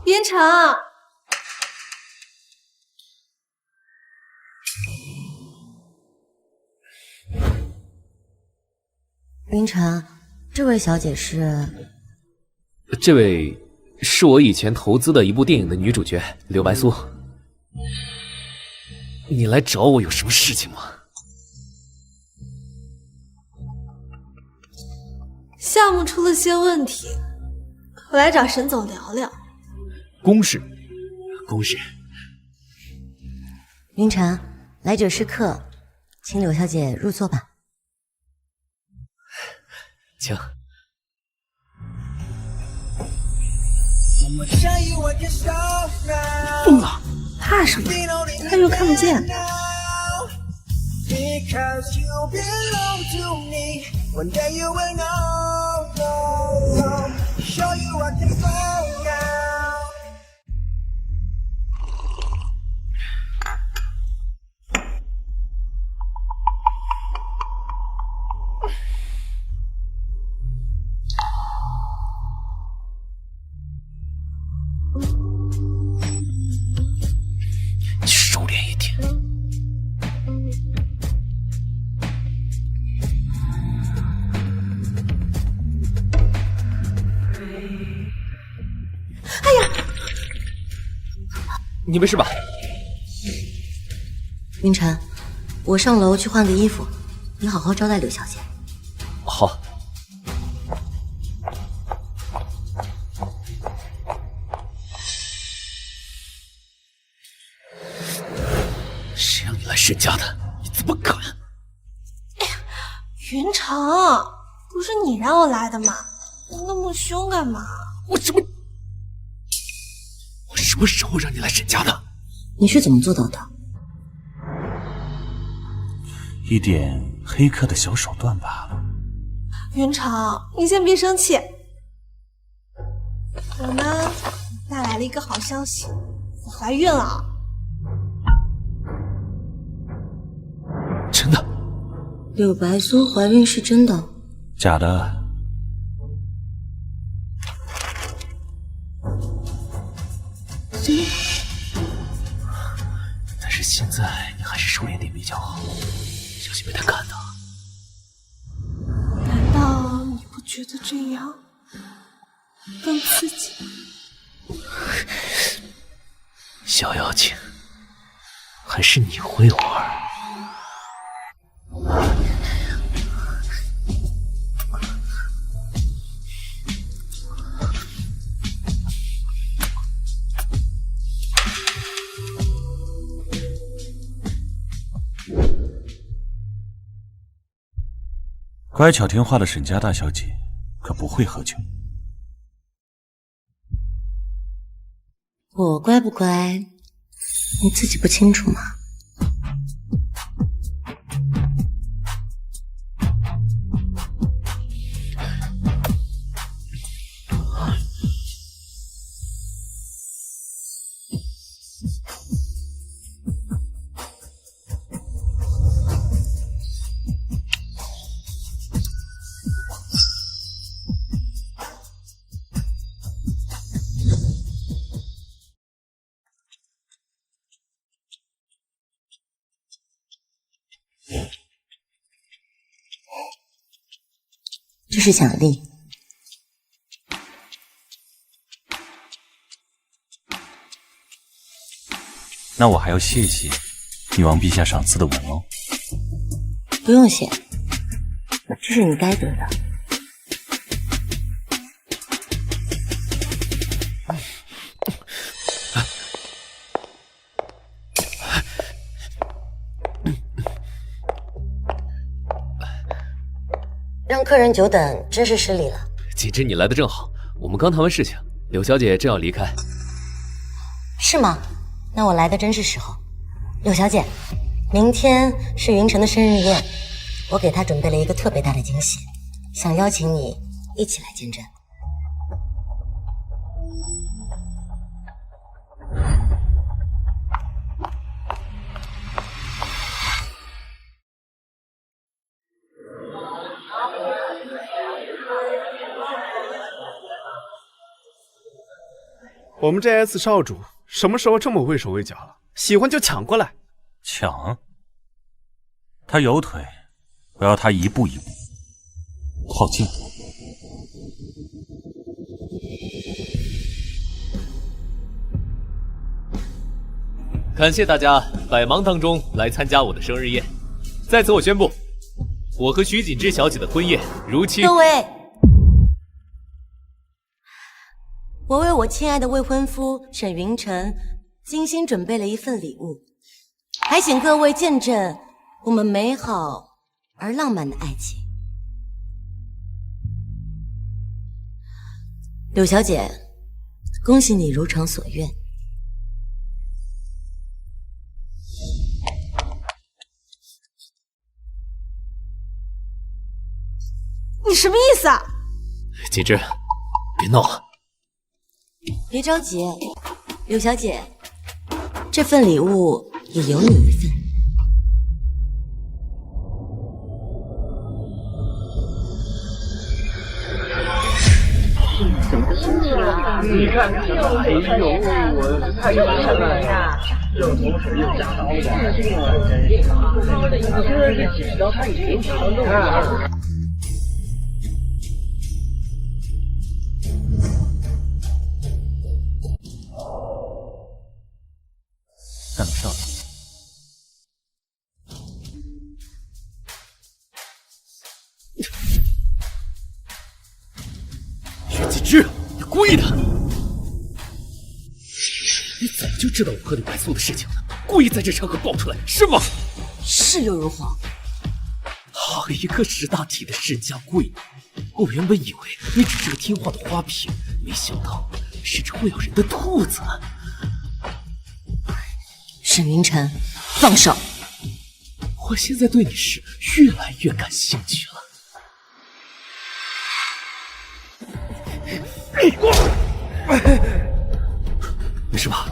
[SPEAKER 12] 边城，
[SPEAKER 6] 云晨，这位小姐是？
[SPEAKER 11] 这位是我以前投资的一部电影的女主角刘白苏。你来找我有什么事情吗？
[SPEAKER 12] 项目出了些问题，我来找沈总聊聊。
[SPEAKER 11] 公事，公事。
[SPEAKER 6] 云晨，来者是客，请柳小姐入座吧。
[SPEAKER 11] 请。
[SPEAKER 12] 疯了，怕什么？他又看不见。
[SPEAKER 11] 收敛一点。
[SPEAKER 12] 哎呀，
[SPEAKER 11] 你没事吧？
[SPEAKER 6] 云晨，我上楼去换个衣服，你好好招待柳小姐。
[SPEAKER 11] 好。谁让你来沈家的？你怎么敢？
[SPEAKER 12] 哎呀，云城，不是你让我来的吗？你那么凶干嘛？
[SPEAKER 11] 我什么时候让你来沈家的？
[SPEAKER 6] 你是怎么做到的？
[SPEAKER 3] 一点黑客的小手段罢了。
[SPEAKER 12] 云城，你先别生气。我呢，带来了一个好消息，我怀孕了。
[SPEAKER 11] 真的？
[SPEAKER 6] 柳白苏怀孕是真的？
[SPEAKER 3] 假的。
[SPEAKER 11] 但是现在你还是收敛点比较好，小心被他看到。
[SPEAKER 12] 难道你不觉得这样更刺激？
[SPEAKER 11] 小妖精，还是你会玩。
[SPEAKER 3] 乖巧听话的沈家大小姐可不会喝酒。
[SPEAKER 6] 我乖不乖，你自己不清楚吗？这是奖励。
[SPEAKER 3] 那我还要谢谢女王陛下赏赐的吻哦。
[SPEAKER 6] 不用谢，这是你该得的。让客人久等，真是失礼了。
[SPEAKER 11] 锦织，你来的正好，我们刚谈完事情，柳小姐正要离开。
[SPEAKER 6] 是吗？那我来的真是时候。柳小姐，明天是云城的生日宴，我给她准备了一个特别大的惊喜，想邀请你一起来见证。
[SPEAKER 2] 我们这 S 少主什么时候这么畏手畏脚了？喜欢就抢过来。
[SPEAKER 3] 抢？他有腿，我要他一步一步靠近我。
[SPEAKER 11] 感谢大家百忙当中来参加我的生日宴，在此我宣布，我和徐锦织小姐的婚宴如期。
[SPEAKER 6] 各位，我为我亲爱的未婚夫沈云城精心准备了一份礼物，还请各位见证我们美好而浪漫的爱情。柳小姐，恭喜你如偿所愿。
[SPEAKER 12] 你什么意思啊？
[SPEAKER 11] 锦织，别闹了。
[SPEAKER 6] 别着急，柳小姐，这份礼物也有你一份。
[SPEAKER 14] 你看，哎呦，我太有钱了呀！这同时又加刀的，这几条太平常了。
[SPEAKER 3] 看到少爷，
[SPEAKER 11] 徐锦织，你故意的！你早就知道我和李白素的事情了，故意在这场合爆出来，是吗？
[SPEAKER 6] 是刘如皇。
[SPEAKER 11] 好一个识大体的沈家贵女！我原本以为你只是个听话的花瓶，没想到是只会咬人的兔子。
[SPEAKER 6] 沈云城，放手！
[SPEAKER 11] 我现在对你是越来越感兴趣了。没事吧？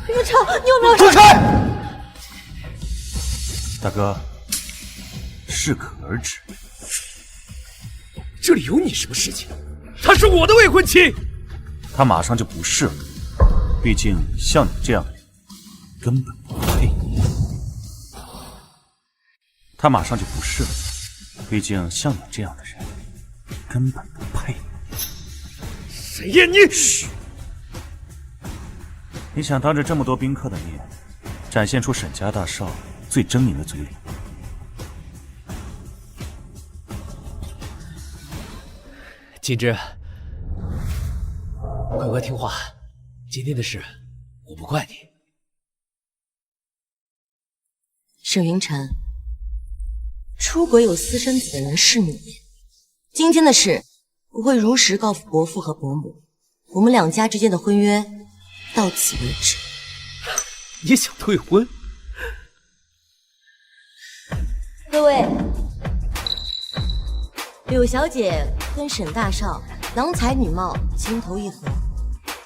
[SPEAKER 12] 云城，你有没有？
[SPEAKER 3] 滚开！大哥，适可而止。
[SPEAKER 11] 这里有你什么事情？她是我的未婚妻。
[SPEAKER 3] 她马上就不是了，毕竟像你这样的人根本不配。她马上就不是了，毕竟像你这样的人根本不配。
[SPEAKER 11] 沈烨，你……
[SPEAKER 3] 嘘！你想当着这么多宾客的面，展现出沈家大少最狰狞的嘴脸？
[SPEAKER 11] 锦之，乖乖听话，今天的事我不怪你。
[SPEAKER 6] 沈云晨，出轨有私生子的人是你。今天的事，我会如实告诉伯父和伯母，我们两家之间的婚约到此为止。
[SPEAKER 11] 你想退婚？
[SPEAKER 6] 各位，柳小姐跟沈大少郎才女貌，情投意合，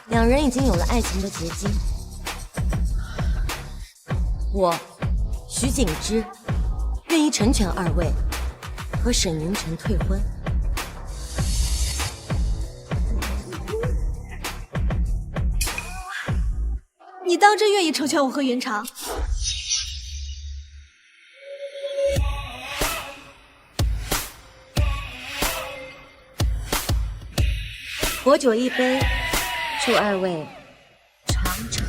[SPEAKER 6] 两人已经有了爱情的结晶。我徐景之愿意成全二位，和沈云晨退婚。
[SPEAKER 12] 你当真愿意成全我和云长？
[SPEAKER 6] 薄酒一杯，祝二位长长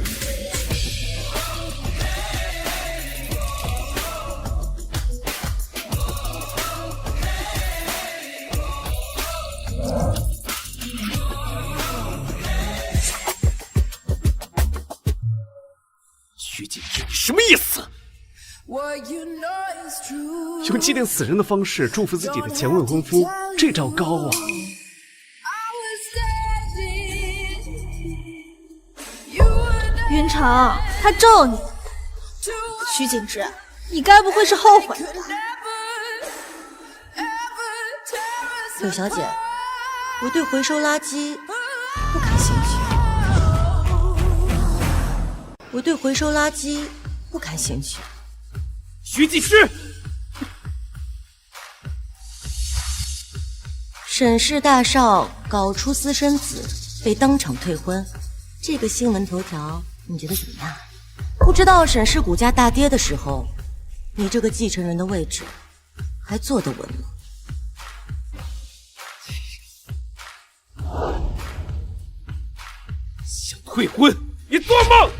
[SPEAKER 11] 徐景之，你什么意思？
[SPEAKER 2] 用祭奠死人的方式祝福自己的前未婚夫，这招高啊！
[SPEAKER 12] 云长，他咒你。徐景之，你该不会是后悔了吧？
[SPEAKER 6] 柳小姐，我对回收垃圾不感兴趣。我对回收垃圾不感兴趣。
[SPEAKER 11] 徐景之，
[SPEAKER 6] 沈氏大少搞出私生子，被当场退婚，这个新闻头条你觉得怎么样？不知道沈氏股价大跌的时候，你这个继承人的位置还坐得稳吗？
[SPEAKER 11] 想退婚？你做梦！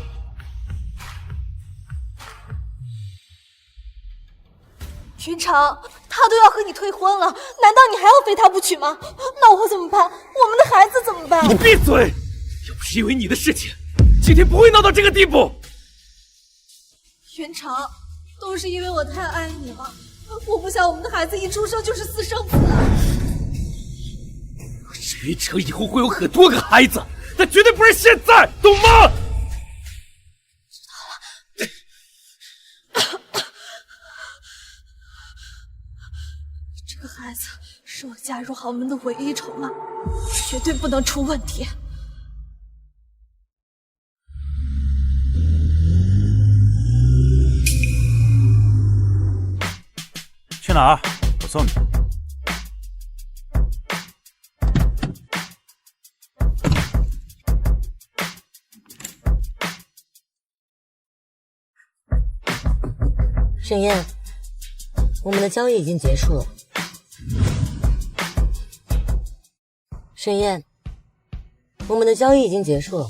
[SPEAKER 12] 云长，他都要和你退婚了，难道你还要非他不娶吗？那我怎么办？我们的孩子怎么办？
[SPEAKER 11] 你闭嘴！要不是因为你的事情，今天不会闹到这个地步。
[SPEAKER 12] 云长，都是因为我太爱你了，我不想我们的孩子一出生就是私生子。
[SPEAKER 11] 沈云成以后会有很多个孩子，但绝对不是现在，懂吗？
[SPEAKER 12] 这个孩子是我嫁入豪门的唯一筹码，绝对不能出问题。
[SPEAKER 3] 去哪儿？我送你。
[SPEAKER 6] 沈燕，我们的交易已经结束了。沈燕，我们的交易已经结束了。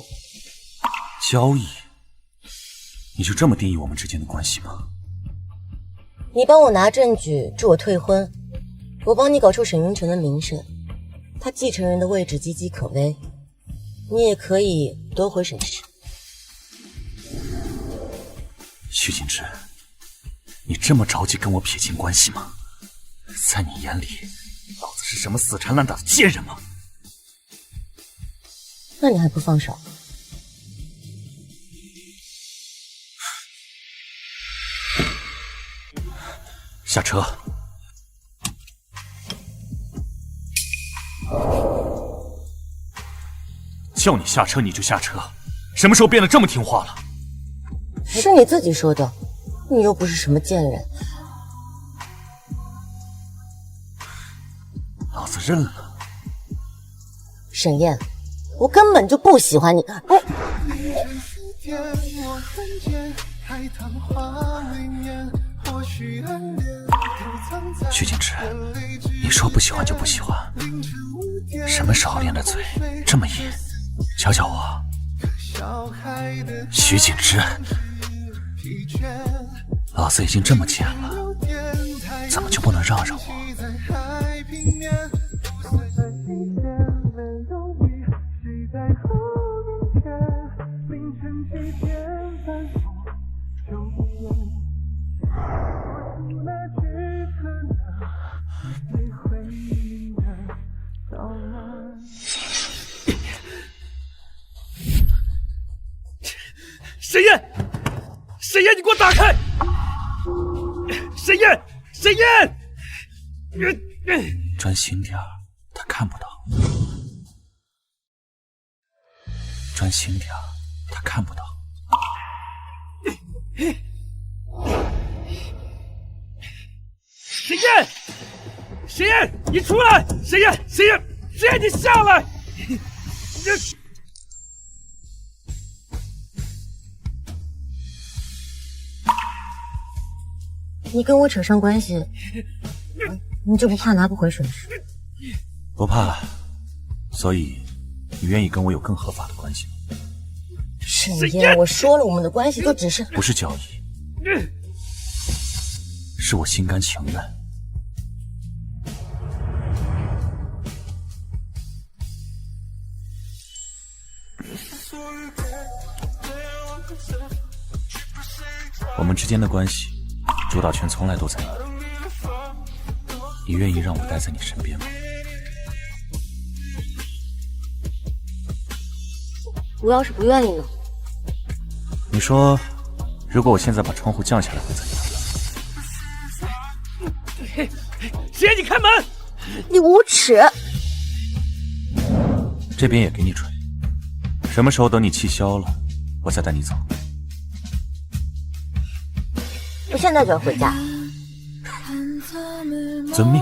[SPEAKER 3] 交易？你就这么定义我们之间的关系吗？
[SPEAKER 6] 你帮我拿证据助我退婚，我帮你搞出沈云成的名声，他继承人的位置岌岌可危，你也可以夺回沈氏。
[SPEAKER 3] 徐景之，你这么着急跟我撇清关系吗？在你眼里，老子是什么死缠烂打的贱人吗？
[SPEAKER 6] 那你还不放手？
[SPEAKER 3] 下车。叫你下车你就下车，什么时候变得这么听话了？
[SPEAKER 6] 是你自己说的，你又不是什么贱人。
[SPEAKER 3] 老老子认了。
[SPEAKER 6] 沈燕，我根本就不喜欢你。
[SPEAKER 3] 徐景之，你说不喜欢就不喜欢，什么时候练的嘴这么硬？教教我。徐景之，老子已经这么贱了，怎么就不能让让我？
[SPEAKER 11] 沈燕，沈燕，你给我打开！沈燕，沈燕，
[SPEAKER 3] 专心点儿，他看不到。专心点儿，他看不到。
[SPEAKER 11] 沈燕，沈燕，你出来！沈燕，沈燕，沈燕，你下来！
[SPEAKER 6] 你跟我扯上关系，你就不怕拿不回损失？
[SPEAKER 3] 不怕，所以你愿意跟我有更合法的关系吗？
[SPEAKER 6] 沈燕，我说了，我们的关系就只是……
[SPEAKER 3] 不是交易，是我心甘情愿。我们之间的关系，主导权从来都在你。你愿意让我待在你身边吗？
[SPEAKER 6] 我要是不愿意呢？
[SPEAKER 3] 你说，如果我现在把窗户降下来会怎样？
[SPEAKER 11] 沈燕，你开门！
[SPEAKER 6] 你无耻！
[SPEAKER 3] 这边也给你吹。什么时候等你气消了，我再带你走。
[SPEAKER 6] 我现在就要回家。
[SPEAKER 3] 遵命。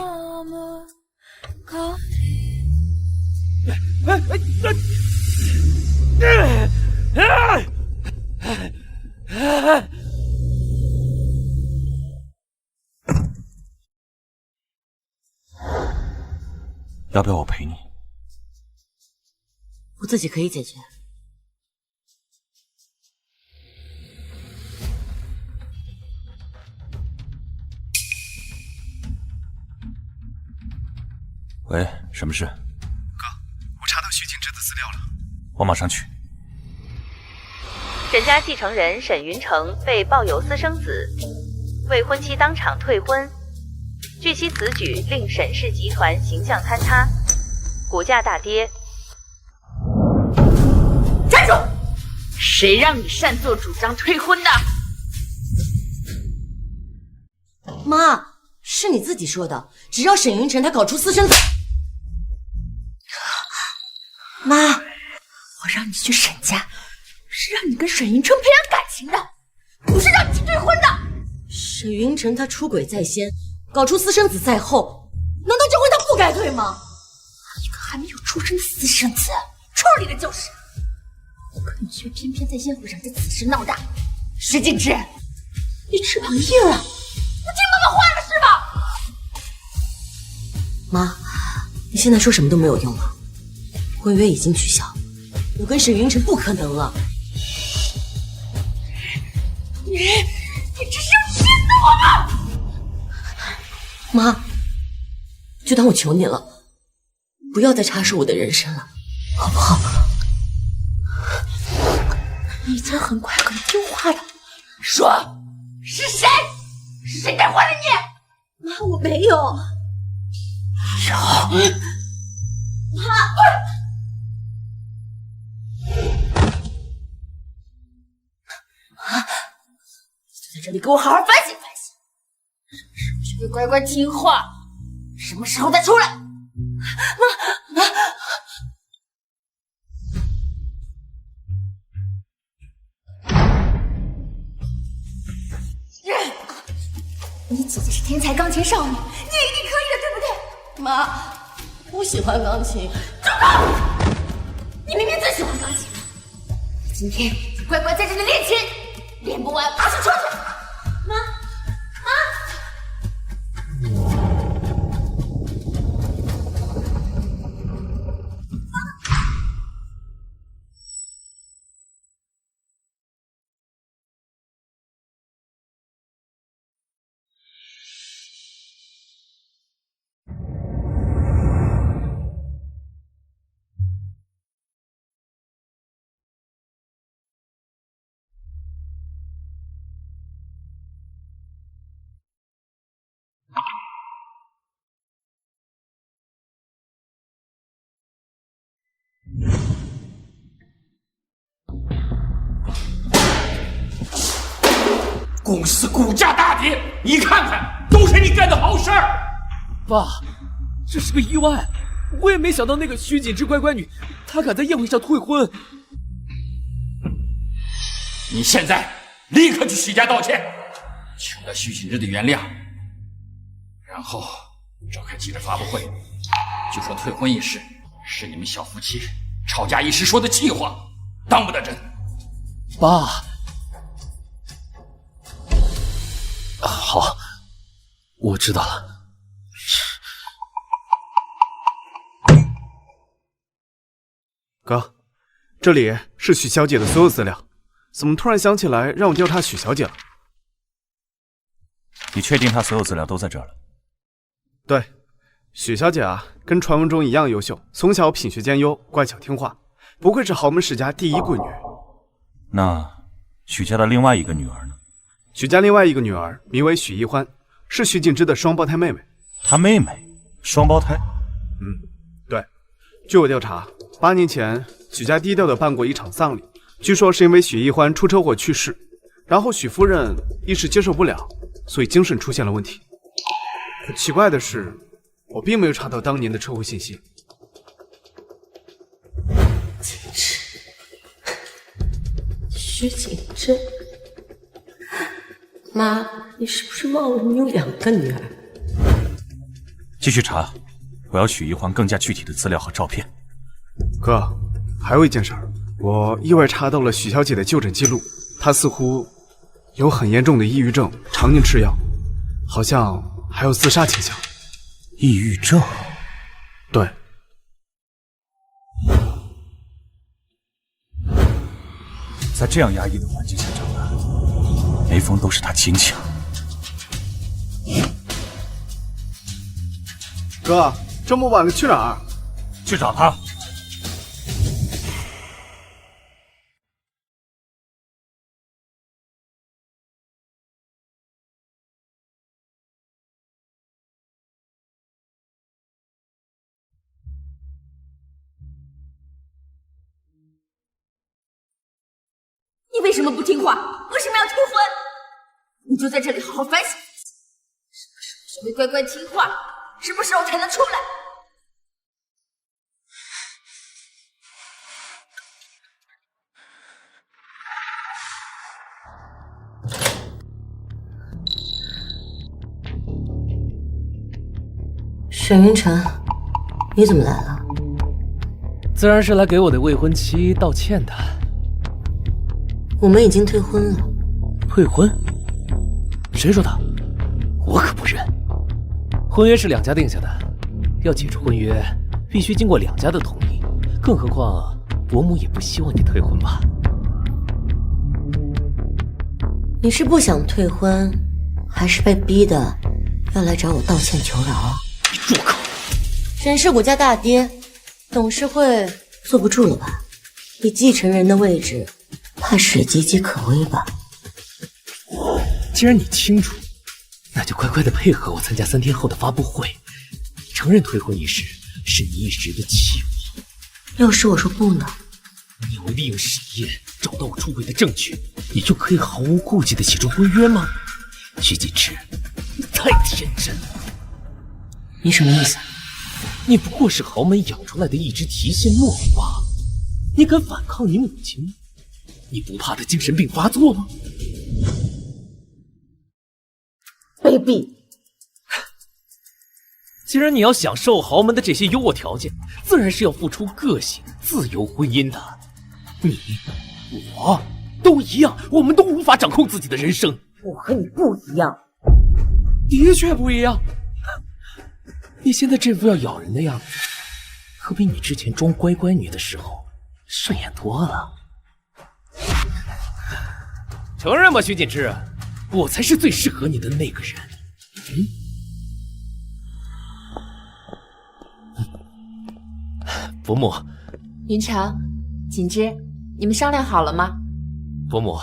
[SPEAKER 3] 要不要我陪你？
[SPEAKER 6] 我自己可以解决。
[SPEAKER 3] 喂，什么事？
[SPEAKER 2] 哥，我查到徐景之的资料了，
[SPEAKER 3] 我马上去。
[SPEAKER 17] 沈家继承人沈云城被曝有私生子，未婚妻当场退婚。据悉此举令沈氏集团形象坍塌，股价大跌。
[SPEAKER 8] 站住！谁让你擅作主张退婚的？
[SPEAKER 6] 妈，是你自己说的，只要沈云晨他搞出私生子。
[SPEAKER 8] 妈，我让你去沈家，是让你跟沈云城培养感情的，不是让你去退婚的。
[SPEAKER 6] 沈云晨他出轨在先，搞出私生子在后，难道这婚他不该退吗？
[SPEAKER 8] 一个还没有出生的私生子，处理的就是，可你却偏偏在宴会上跟此事闹大。石景之，你翅膀硬了，不听妈妈话了是吧？
[SPEAKER 6] 妈，你现在说什么都没有用了，婚约已经取消，我跟沈云晨不可能了。
[SPEAKER 8] 你这是要气死我吗？
[SPEAKER 6] 妈，就当我求你了，不要再插手我的人生了，好不好？
[SPEAKER 8] 你已经很快很听话了，说是谁？是谁带坏了你？
[SPEAKER 12] 妈，我没有。
[SPEAKER 8] 有。
[SPEAKER 12] 妈，
[SPEAKER 8] 就在这里给我好好反省反省，什么时候学会乖乖听话，什么时候再出来。妈，你姐姐是天才钢琴少女，你一定可以的，对不对？妈，不喜欢钢琴。住口！你明明最喜欢钢琴，今天就乖乖在这里练琴，练不完马上出去。妈，
[SPEAKER 3] 公司股价大跌，你看看，都是你干的好事儿。
[SPEAKER 11] 爸，这是个意外，我也没想到那个徐锦之乖乖女，她敢在宴会上退婚。
[SPEAKER 3] 你现在立刻去许家道歉，求得徐锦之的原谅，然后召开记者发布会，就说退婚一事是你们小夫妻吵架一时说的气话，当不得真。
[SPEAKER 11] 爸。好，我知道了。
[SPEAKER 2] 哥，这里是许小姐的所有资料，怎么突然想起来让我调查许小姐了？
[SPEAKER 3] 你确定她所有资料都在这儿了？
[SPEAKER 2] 对，许小姐啊，跟传闻中一样优秀，从小品学兼优，乖巧听话，不愧是豪门世家第一贵女。
[SPEAKER 3] 那许家的另外一个女儿呢？
[SPEAKER 2] 许家另外一个女儿名为许一欢，是许锦之的双胞胎妹妹。
[SPEAKER 3] 她妹妹？双胞胎？
[SPEAKER 2] 对。据我调查，8年前许家低调地办过一场丧礼，据说是因为许一欢出车祸去世，然后许夫人一时接受不了，所以精神出现了问题。可奇怪的是，我并没有查到当年的车祸信息。
[SPEAKER 8] 徐锦之，妈，你是不是忘了你有2个女儿？
[SPEAKER 3] 继续查，我要许一欢更加具体的资料和照片。
[SPEAKER 2] 哥，还有一件事儿，我意外查到了许小姐的就诊记录，她似乎有很严重的抑郁症，常年吃药，好像还有自杀倾向。
[SPEAKER 3] 抑郁症？
[SPEAKER 2] 对。
[SPEAKER 3] 在这样压抑的环境下长大，梅峰都是他亲情。
[SPEAKER 2] 哥，这么晚了去哪儿？
[SPEAKER 3] 去找他。
[SPEAKER 8] 你为什么不听话？为什么要退婚？你就在这里好好反省，什么时候学会乖乖听话？什么时候才能出来？
[SPEAKER 6] 沈云晨，你怎么来了？
[SPEAKER 11] 自然是来给我的未婚妻道歉的。
[SPEAKER 6] 我们已经退婚了。
[SPEAKER 11] 退婚？谁说的？我可不认。婚约是2家定下的，要解除婚约，必须经过2家的同意。更何况，伯母也不希望你退婚吧？
[SPEAKER 6] 你是不想退婚，还是被逼的要来找我道歉求饶？
[SPEAKER 11] 你住口！
[SPEAKER 6] 沈氏股价大跌，董事会坐不住了吧？你继承人的位置，怕是也岌岌可危吧？
[SPEAKER 11] 既然你清楚，那就乖乖的配合我参加3天后的发布会，承认退婚一事是你一时的气我。
[SPEAKER 6] 要是我说不呢？
[SPEAKER 11] 你以为利用沈烨找到我出轨的证据，你就可以毫无顾忌的解除婚约吗？徐锦之，你太天真了。
[SPEAKER 6] 你什么意思？
[SPEAKER 11] 你不过是豪门养出来的一只提线木偶罢了，你敢反抗你母亲吗？你不怕她精神病发作吗？
[SPEAKER 8] 卑鄙！
[SPEAKER 11] 既然你要享受豪门的这些优渥条件，自然是要付出个性、自由婚姻的。你、我都一样，我们都无法掌控自己的人生。
[SPEAKER 8] 我和你不一样。
[SPEAKER 11] 的确不一样。你现在这副要咬人的样子，可比你之前装乖乖女的时候顺眼多了。承认吧，徐锦之，我才是最适合你的那个人。伯母，
[SPEAKER 18] 云城、锦之，你们商量好了吗？
[SPEAKER 11] 伯母，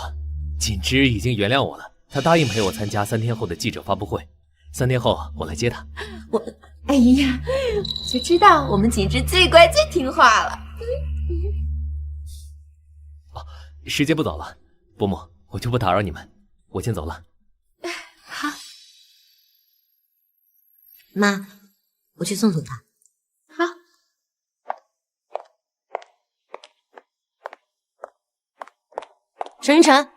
[SPEAKER 11] 锦之已经原谅我了，他答应陪我参加3天后的记者发布会。3天后我来接他。
[SPEAKER 18] 哎呀，就知道我们锦之最乖最听话了。
[SPEAKER 11] 时间不早了，伯母，我就不打扰你们，我先走了。
[SPEAKER 18] 好，
[SPEAKER 6] 妈，我去送送他。
[SPEAKER 18] 好。
[SPEAKER 6] 沈云晨，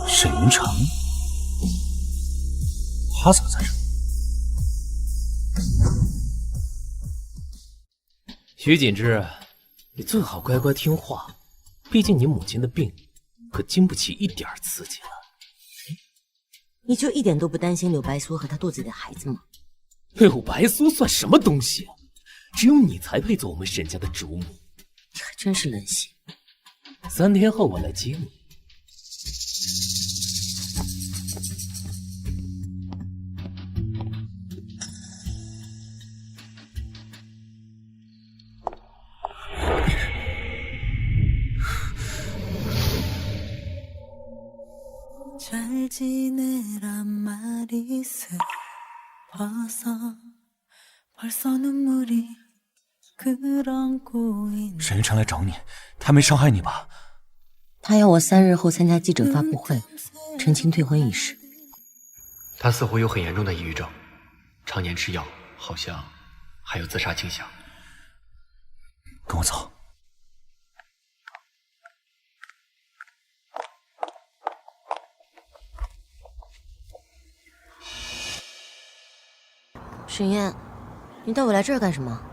[SPEAKER 19] 沈云城，他怎么在这？
[SPEAKER 11] 徐锦之，你最好乖乖听话，毕竟你母亲的病可经不起一点刺激了。
[SPEAKER 6] 你就一点都不担心柳白苏和她肚子里的孩子吗？
[SPEAKER 11] 柳白苏算什么东西啊？只有你才配做我们沈家的主母。
[SPEAKER 6] 你还真是冷血。
[SPEAKER 11] 3天后我来接你。
[SPEAKER 19] 沈云城来找你，他没伤害你吧？
[SPEAKER 6] 他要我3日后参加记者发布会，澄清退婚一事。
[SPEAKER 20] 他似乎有很严重的抑郁症，常年吃药，好像还有自杀倾向。
[SPEAKER 19] 跟我走。
[SPEAKER 6] 沈燕，你带我来这儿干什么？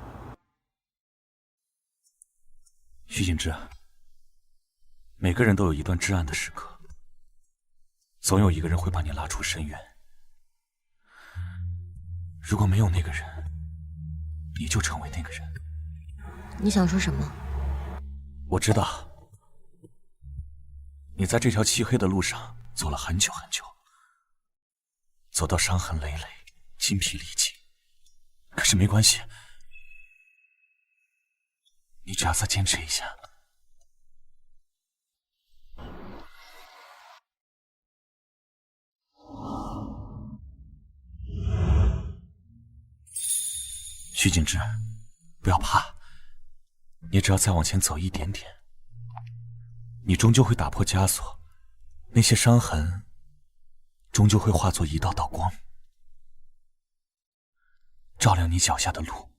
[SPEAKER 19] 徐锦之，每个人都有一段至暗的时刻，总有一个人会把你拉出深渊。如果没有那个人，你就成为那个人。
[SPEAKER 6] 你想说什么？
[SPEAKER 19] 我知道，你在这条漆黑的路上走了很久很久，走到伤痕累累，筋疲力尽。可是没关系，你只要再坚持一下。徐锦之，不要怕，你只要再往前走一点点，你终究会打破枷锁，那些伤痕终究会化作一道道光，照亮你脚下的路。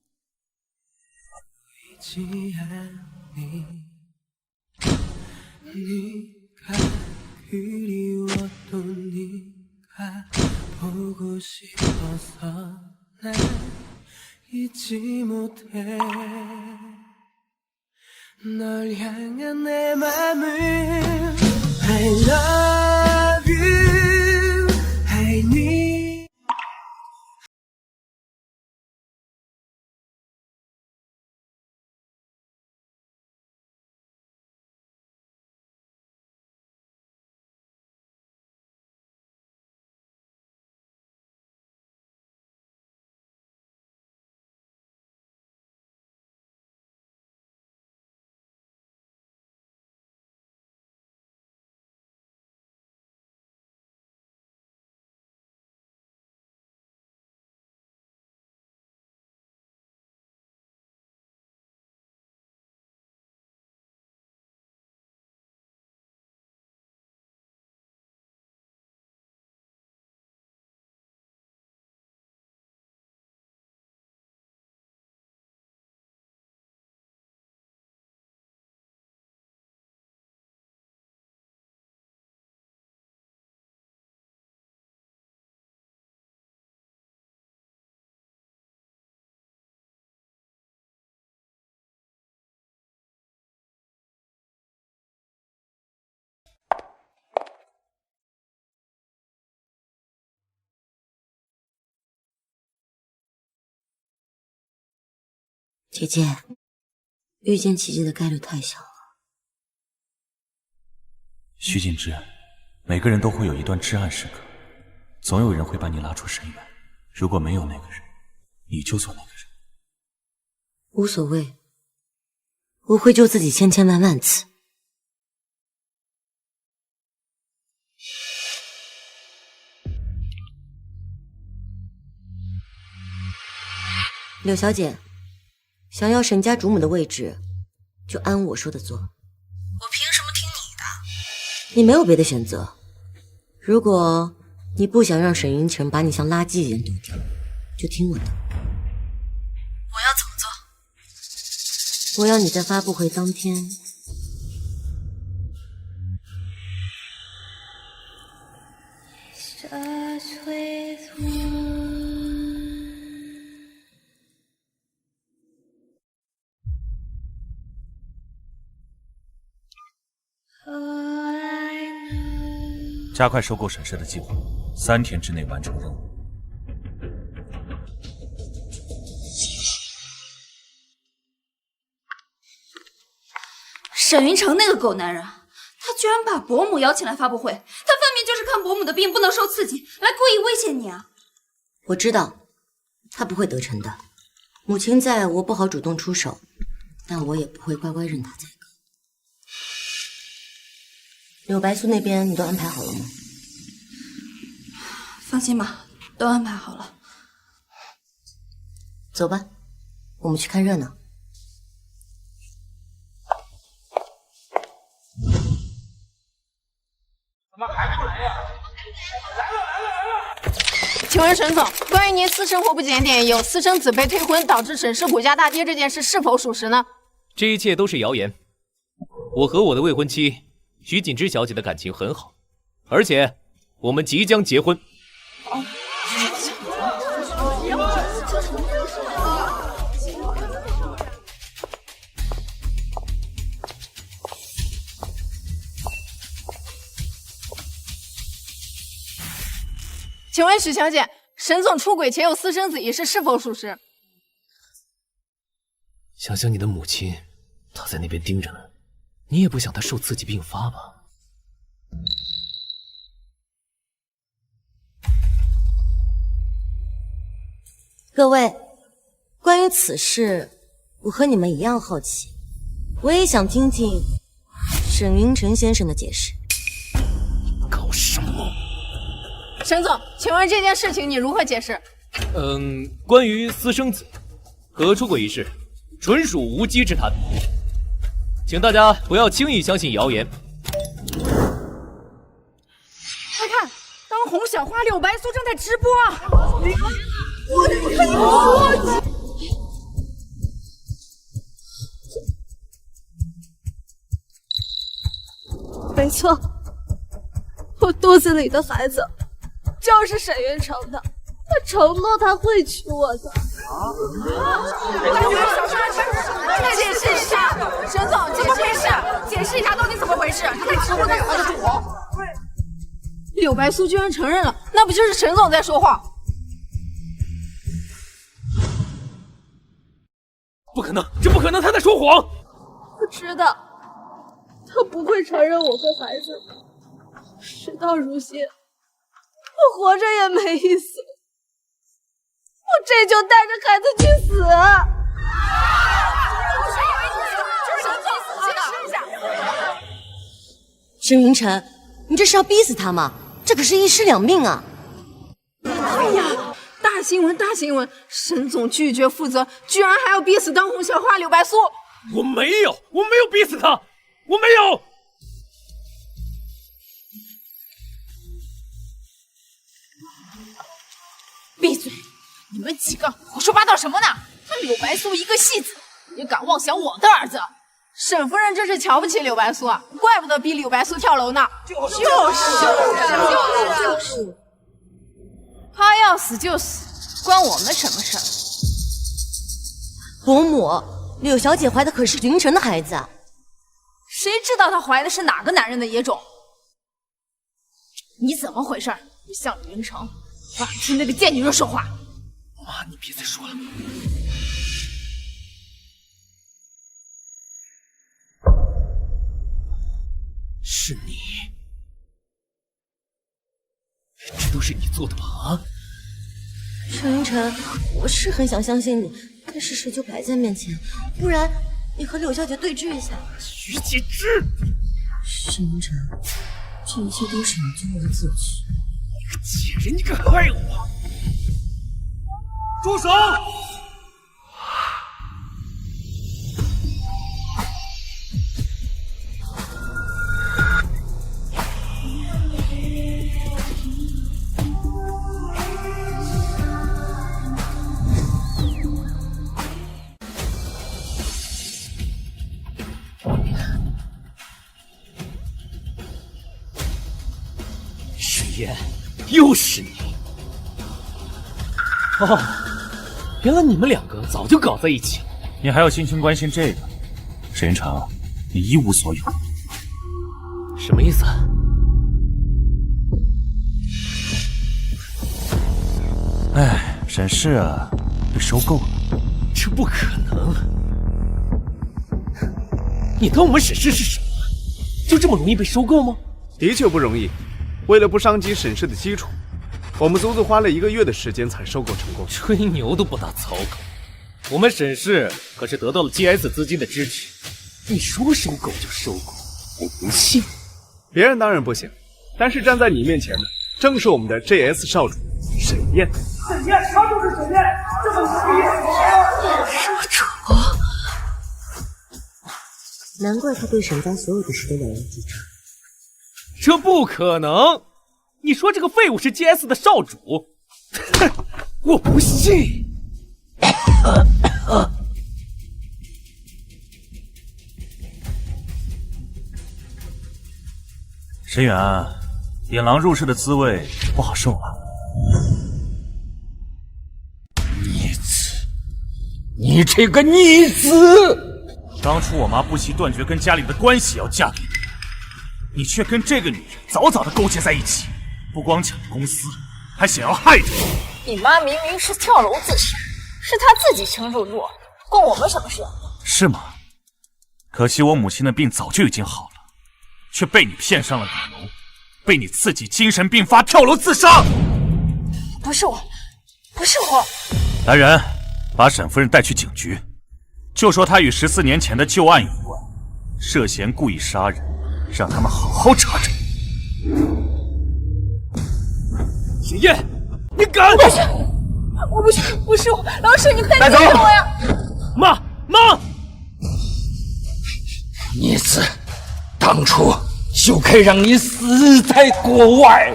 [SPEAKER 14] I love you, I need
[SPEAKER 6] 姐姐，遇见奇迹的概率太小了。
[SPEAKER 19] 徐锦之，每个人都会有一段至暗时刻，总有人会把你拉出深渊。如果没有那个人，你就做那个人。
[SPEAKER 6] 无所谓，我会救自己千千万万次。柳小姐，想要沈家主母的位置，就按我说的做。
[SPEAKER 7] 我凭什么听你的？
[SPEAKER 6] 你没有别的选择。如果你不想让沈云城把你像垃圾一样丢掉，就听我的。
[SPEAKER 7] 我要怎么做？
[SPEAKER 6] 我要你在发布会当天
[SPEAKER 19] 加快收购沈氏的计划，3天之内完成任务。
[SPEAKER 7] 沈云城那个狗男人，他居然把伯母邀请来发布会，他分明就是看伯母的病不能受刺激，来故意威胁你啊！
[SPEAKER 6] 我知道，他不会得逞的。母亲在，我不好主动出手，但我也不会乖乖任他宰割。柳白素那边你都安排好了吗？
[SPEAKER 7] 放心吧，都安排好了。
[SPEAKER 6] 走吧，我们去看热闹。
[SPEAKER 21] 怎么还不来呀？来了！请问沈总，关于您私生活不检点，有私生子被退婚导致沈氏股价大跌这件事是否属实呢？
[SPEAKER 11] 这一切都是谣言。我和我的未婚妻徐锦之小姐的感情很好，而且我们即将结婚。
[SPEAKER 21] 请问许小姐，沈总出轨且有私生子一事是否属实？
[SPEAKER 11] 想想你的母亲，她在那边盯着呢，你也不想她受刺激病发吧？
[SPEAKER 6] 各位，关于此事，我和你们一样好奇，我也想听听沈云城先生的解释。
[SPEAKER 11] 搞什么？
[SPEAKER 21] 沈总，请问这件事情你如何解释？
[SPEAKER 11] 关于私生子和出轨一事，纯属无稽之谈，请大家不要轻易相信谣言。
[SPEAKER 21] 快看，当红小花柳白素正在直播啊！我的天！
[SPEAKER 12] 没错，我肚子里的孩子就是沈云城的，他承诺他会娶我的。
[SPEAKER 21] 再解释一下，沈总，怎么回事？解释一下到底怎么回事？他在直播在打主。柳白素居然承认了，那不就是沈总在说谎？
[SPEAKER 11] 不可能，这不可能，他在说谎。
[SPEAKER 12] 我知道，他不会承认我和孩子。事到如今，我活着也没意思，我这就带着孩子去死。
[SPEAKER 6] 沈云城，你这是要逼死他吗？这可是一尸两命啊！
[SPEAKER 21] 哎呀，大新闻，大新闻！沈总拒绝负责，居然还要逼死当红小花柳白素！
[SPEAKER 11] 我没有逼死他，我没有。
[SPEAKER 21] 闭嘴！你们几个胡说八道什么呢？他柳白素一个戏子，也敢妄想我的儿子？沈夫人这是瞧不起柳白素啊，怪不得逼柳白素跳楼呢。就是，他要死就死，关我们什么事儿？
[SPEAKER 6] 伯母，柳小姐怀的可是云城的孩子啊！
[SPEAKER 21] 谁知道她怀的是哪个男人的野种？你怎么回事？不像云城，不爱听那个贱女人说话。
[SPEAKER 11] 妈，你别再说了。沈云城，你这是要逼死他吗？这可是一尸两命啊！
[SPEAKER 21] 沈总，请息，请息一下。沈总，请息一下，解释一下到底怎么回事。他
[SPEAKER 11] 是你，这都是你做的吗？啊？
[SPEAKER 6] 沈云晨，我是很想相信你，但事实就摆在面前，不然你和柳小姐对峙一下。
[SPEAKER 11] 徐锦之，
[SPEAKER 6] 沈云晨，这一切都是你最后的自取。
[SPEAKER 11] 你个贱人，你敢害我！住手！又是你！哦，原来你们两个早就搞在一起了。
[SPEAKER 19] 你还要心情关心这个？沈云成，你一无所有。
[SPEAKER 11] 什么意思？
[SPEAKER 19] 哎，沈氏啊，被收购了。
[SPEAKER 11] 这不可能！你当我们沈氏是什么？就这么容易被收购吗？
[SPEAKER 2] 的确不容易。为了不伤及沈氏的基础，我们足足花了1个月的时间才收购成功。
[SPEAKER 11] 吹牛都不打草稿，我们沈氏可是得到了 GS 资金的支持，你说收购就收购，我不信。
[SPEAKER 2] 别人当然不行，但是站在你面前的正是我们的 GS 少主沈燕。
[SPEAKER 14] 沈燕，他就是沈燕，这么牛逼！
[SPEAKER 6] 少主，难怪他对沈家所有的事都了如指掌。
[SPEAKER 11] 这不可能！你说这个废物是 GS 的少主？哼，我不信！
[SPEAKER 19] 沈远，引狼入室的滋味不好受啊！
[SPEAKER 11] 逆子，你这个逆子！
[SPEAKER 19] 当初我妈不惜断绝跟家里的关系要嫁给你。你却跟这个女人早早的勾结在一起，不光抢公司，还想要害她。
[SPEAKER 21] 你妈明明是跳楼自杀，是她自己撑住弱，关我们什么事啊？
[SPEAKER 19] 是吗？可惜我母亲的病早就已经好了，却被你骗上了理由，被你刺激精神病发跳楼自杀。
[SPEAKER 21] 不是我，不是我。
[SPEAKER 19] 来人，把沈夫人带去警局，就说她与14年前的旧案有关，涉嫌故意杀人。让他们好好查查。
[SPEAKER 11] 沈燕，你敢！
[SPEAKER 21] 我不是，不是我，老师，你快救我呀！
[SPEAKER 11] 妈，
[SPEAKER 4] 逆子，当初就该让你死在国外。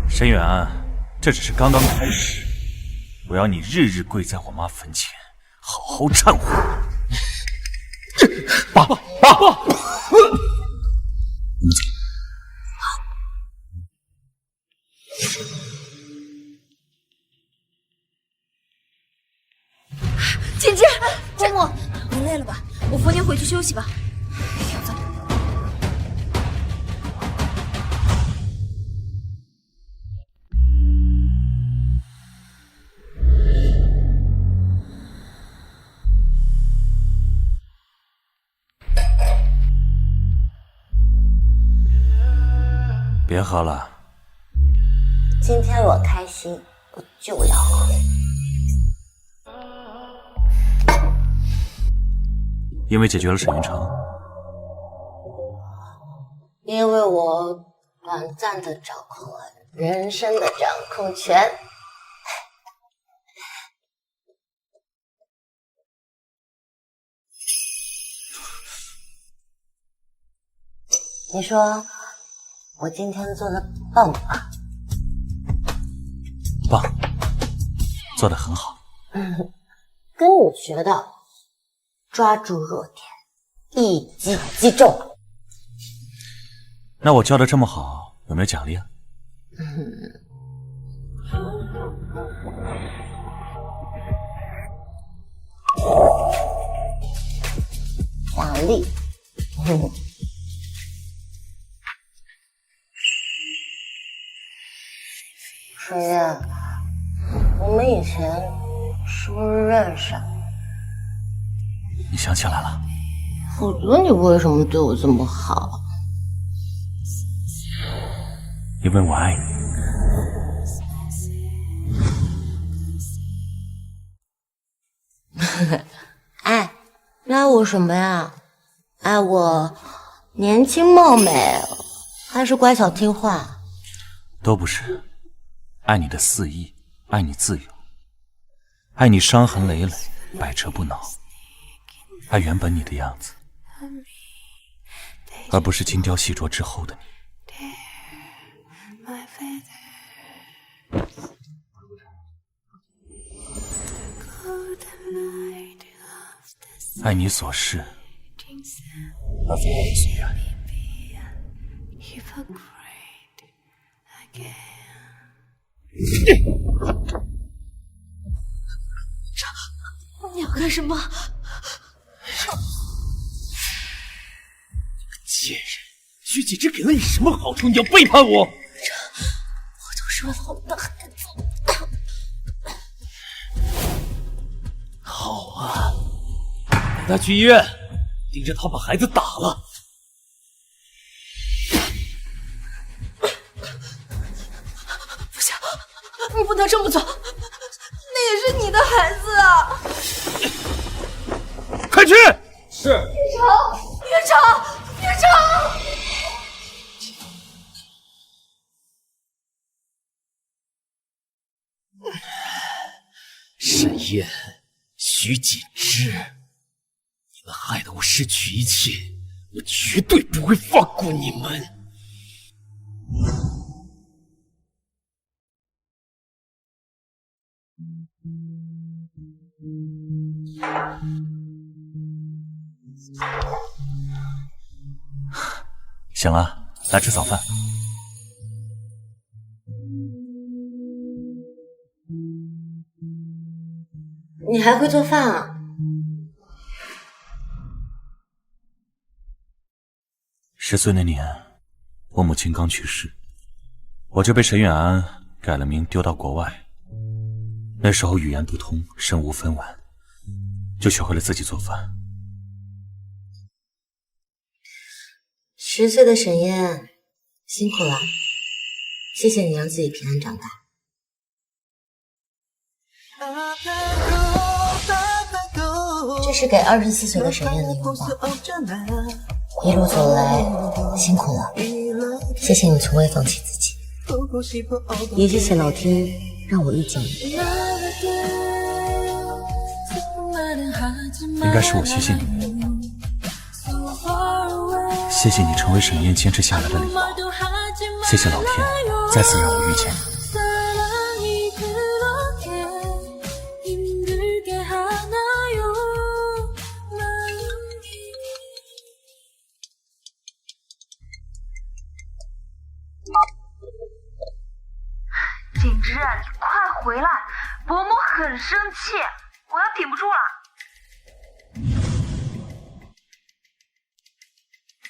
[SPEAKER 19] 沈远，这只是刚刚开始。我要你日日跪在我妈坟前，好好忏悔。
[SPEAKER 4] 爸！
[SPEAKER 19] 我们走。
[SPEAKER 21] 锦之，嬷嬷，你累了吧？我扶您回去休息吧。走。
[SPEAKER 19] 别喝了。
[SPEAKER 6] 今天我开心，我就要喝。
[SPEAKER 19] 因为解决了沈云成，
[SPEAKER 6] 因为我短暂的掌控了人生的掌控权。你说我今天做的棒不棒？
[SPEAKER 19] 棒，做得很好。
[SPEAKER 6] 跟你学的，抓住弱点，一击即中。
[SPEAKER 19] 那我教的这么好，有没有奖励啊？
[SPEAKER 6] 奖励。水燕，我们以前是不是认识？
[SPEAKER 19] 你想起来了？
[SPEAKER 6] 否则你为什么对我这么好？
[SPEAKER 19] 因为我爱你。
[SPEAKER 6] 爱我什么呀？爱我年轻貌美，还是乖巧听话？
[SPEAKER 19] 都不是，爱你的肆意，爱你自由，爱你伤痕累累，百折不挠，爱原本你的样子，而不是精雕细琢之后的你。爱你所示，而非我的所愿。
[SPEAKER 12] 你要干什么？
[SPEAKER 11] 贱人，徐锦之给了你什么好处？你要背叛我？
[SPEAKER 12] 我就是为了我们的孩子。
[SPEAKER 11] 好啊，带他去医院，盯着他把孩子打了。
[SPEAKER 12] 不行，你不能这么做，那也是你的孩子啊！
[SPEAKER 11] 快去！是。
[SPEAKER 12] 院长！
[SPEAKER 11] 沈燕、徐锦之，你们害得我失去一切，我绝对不会放过你们。
[SPEAKER 19] 醒了，来吃早饭。
[SPEAKER 6] 你还会做饭啊
[SPEAKER 19] ？10岁那年，我母亲刚去世，我就被沈远安改了名，丢到国外。那时候语言不通，身无分文，就学会了自己做饭。
[SPEAKER 6] 10岁的沈燕，辛苦了，谢谢你让自己平安长大。这是给24岁的沈燕的拥抱。一路走来，辛苦了，谢谢你从未放弃自己，也谢谢老天让我遇见你。
[SPEAKER 19] 应该是我谢谢你，谢谢你成为沈燕坚持下来的理由，谢谢老天再次让我遇见你。
[SPEAKER 10] 锦之，你快回来，伯母很生气，我要顶不住了。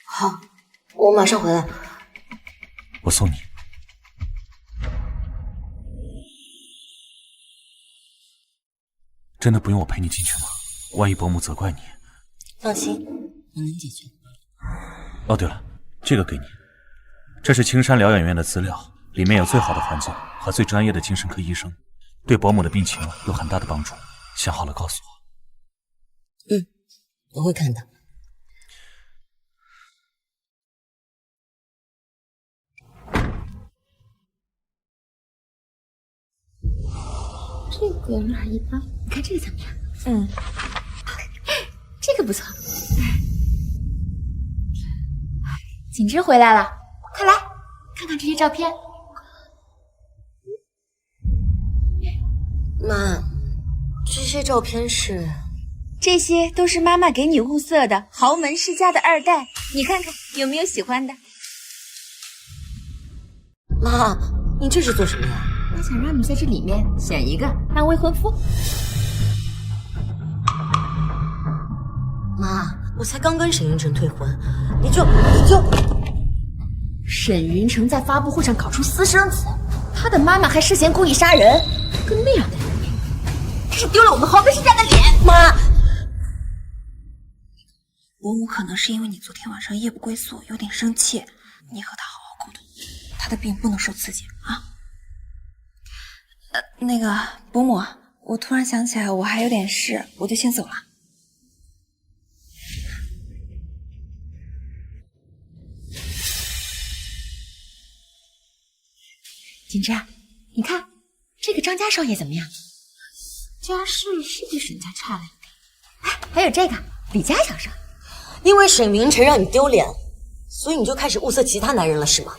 [SPEAKER 6] 好，我马上回来。
[SPEAKER 19] 我送你。真的不用我陪你进去吗？万一伯母责怪你。
[SPEAKER 6] 放心，我能解决。
[SPEAKER 19] 哦，对了，这个给你，这是青山疗养院的资料，里面有最好的环境和最专业的精神科医生，对伯母的病情有很大的帮助。想好了告诉我。
[SPEAKER 6] 我会看的。
[SPEAKER 8] 这个哪一般？你看这个怎么样？这个不错。锦之回来了，快来看看这些照片。
[SPEAKER 6] 妈，这些照片是？
[SPEAKER 22] 这些都是妈妈给你物色的豪门世家的2代，你看看有没有喜欢的？
[SPEAKER 6] 妈，你这是做什么呀？
[SPEAKER 8] 我想让你在这里面选一个当未婚夫。
[SPEAKER 6] 妈，我才刚跟沈云晨退婚，你就……
[SPEAKER 8] 沈云城在发布会上搞出私生子，他的妈妈还涉嫌故意杀人，跟那样的人
[SPEAKER 7] 是丢了我们豪门世家的脸。
[SPEAKER 6] 妈，
[SPEAKER 7] 伯母可能是因为你昨天晚上夜不归宿，有点生气，你和他好好沟通，他的病不能受刺激啊。那个伯母，我突然想起来，我还有点事，我就先走了。
[SPEAKER 22] 锦芝，你看这个张家少爷怎么样？
[SPEAKER 7] 家世是比沈家差了一点。
[SPEAKER 22] 哎，还有这个李家小少，
[SPEAKER 6] 因为沈云晨让你丢脸，所以你就开始物色其他男人了，是吗？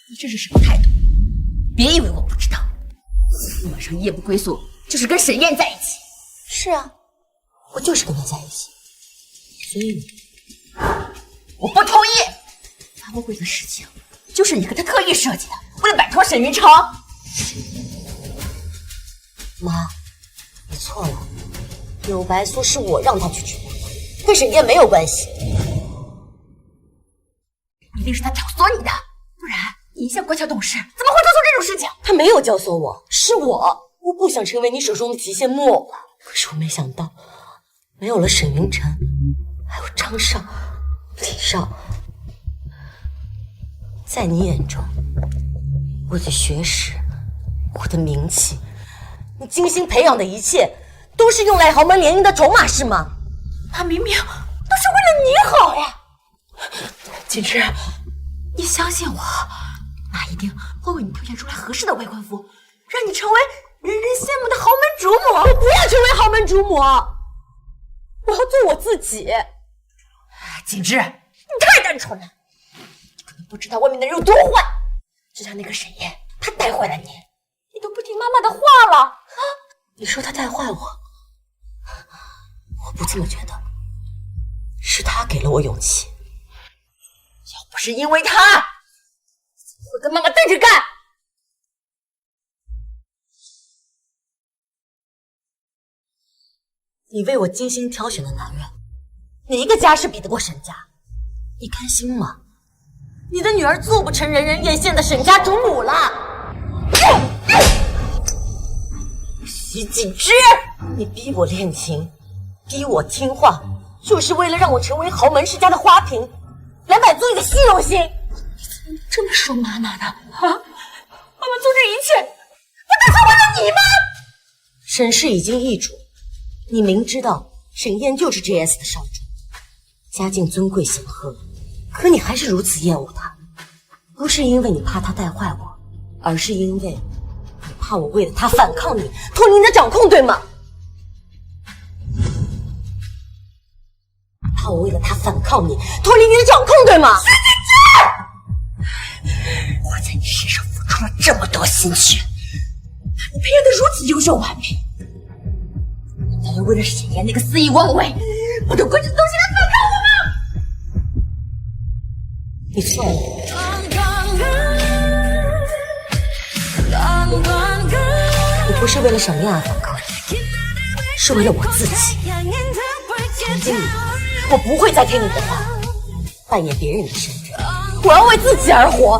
[SPEAKER 8] 你这是什么态度？别以为我不知道，你晚上夜不归宿就是跟沈燕在一起。
[SPEAKER 6] 是啊，我就是跟他在一起，所以
[SPEAKER 8] 我不同意。发布会的事情就是你和他特意设计的，为了摆脱沈云城。
[SPEAKER 6] 妈，你错了，柳白苏是我让他去举办，跟沈燕没有关系。
[SPEAKER 8] 一定是他挑唆你的，不然你一向乖巧懂事，怎么会做出这种事情？
[SPEAKER 6] 他没有教唆我，是我不想成为你手中的提线木偶了。可是我没想到，没有了沈云晨，还有张少、李少，在你眼中，我的学识，我的名气，你精心培养的一切，都是用来豪门联姻的筹码，是吗？
[SPEAKER 8] 他明明都是为了你好呀！锦芝，你相信我，妈一定会为你挑选出来合适的未婚夫，让你成为人人羡慕的豪门主母。
[SPEAKER 6] 我不要成为豪门主母，我要做我自己。
[SPEAKER 8] 锦芝，你太单纯了，你可能不知道外面的人有多坏。就像那个沈燕，她带坏了你，你都不听妈妈的话了啊！
[SPEAKER 6] 你说她带坏我，我不这么觉得，是她给了我勇气。
[SPEAKER 8] 要不是因为她，会跟妈妈对着干。
[SPEAKER 6] 你为我精心挑选的男人，哪一个家世比得过沈家？你甘心吗？你的女儿做不成人人艳羡的沈家主母了。徐锦芝，你逼我练琴，逼我听话，就是为了让我成为豪门世家的花瓶，来满足你的虚荣心。你怎么能这么说妈妈呢？啊！妈妈做这一切，不就是为了你吗？沈氏已经易主，你明知道沈燕就是 JS 的少主，家境尊贵显赫，可你还是如此厌恶她，不是因为你怕她带坏我，而是因为你怕我为了她反抗你，脱离你的掌控，对吗？怕我为了她反抗你，脱离你的掌控，对吗？
[SPEAKER 8] 徐锦芝，我在你身上付出了这么多心血，把你培养的如此优秀完美，难道为了沈燕那个肆意妄为、不懂规矩的东西来反抗我吗？
[SPEAKER 6] 你错了。我不是为了沈燕而反抗你，是为了我自己。从今以后，我不会再听你的话，扮演别人的身份，我要为自己而活。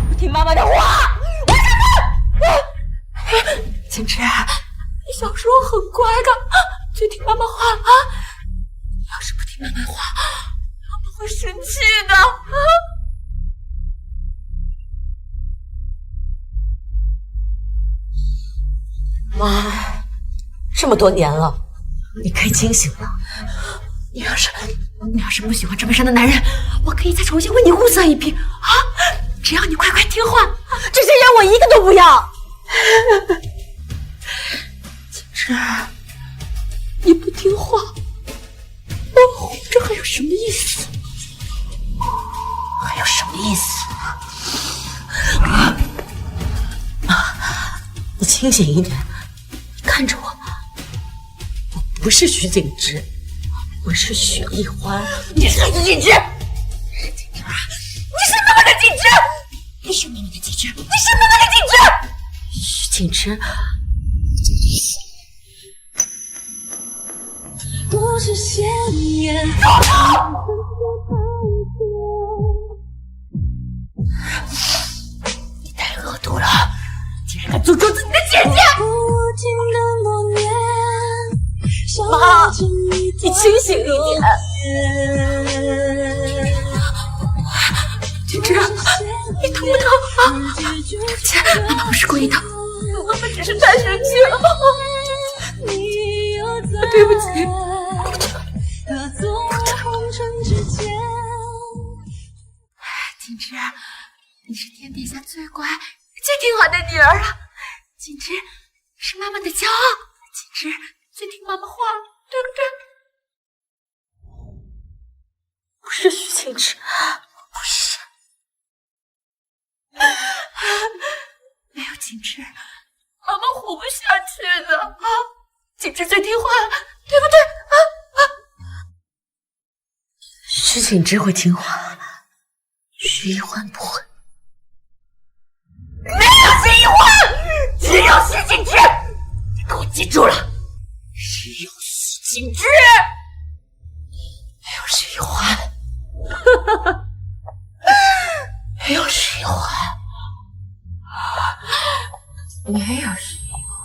[SPEAKER 6] 不听妈妈的话，为什么？锦芝，你小时候很乖的，就听妈妈话啊！要是不听妈妈话，妈妈会生气的啊！妈，这么多年了，你该清醒了。
[SPEAKER 8] 你要是不喜欢这么山的男人，我可以再重新为你物色一批啊！只要你乖乖听话，
[SPEAKER 6] 这些人我一个都不要。
[SPEAKER 8] 锦芝，你不听话，我活着还有什么意思？还有什么意思？
[SPEAKER 6] 你清醒一点，看着我，我不是徐锦芝，我是许丽欢。
[SPEAKER 8] 你是徐锦芝，锦芝，你是妈妈的锦芝，你是妈妈的锦芝，你是妈妈的锦芝。
[SPEAKER 6] 徐锦芝，
[SPEAKER 14] 我是鲜艳。
[SPEAKER 9] 你清醒一点。景之，你疼不疼啊？对不起，妈妈不是故意的，妈妈只是太生气了。对不起，景之，你是天底下最乖、最听话的女儿了。景之是妈妈的骄傲，景之最听妈妈话，对不对？不是徐景之，不是。没有景之，妈妈活不下去的啊！景之最听话，对不对？
[SPEAKER 6] 徐景之会听话，徐一欢不会。
[SPEAKER 8] 没有徐一欢，只有徐景之。你给我记住了，只有徐景之，
[SPEAKER 6] 没有徐一欢，没有徐一欢。没有徐一欢，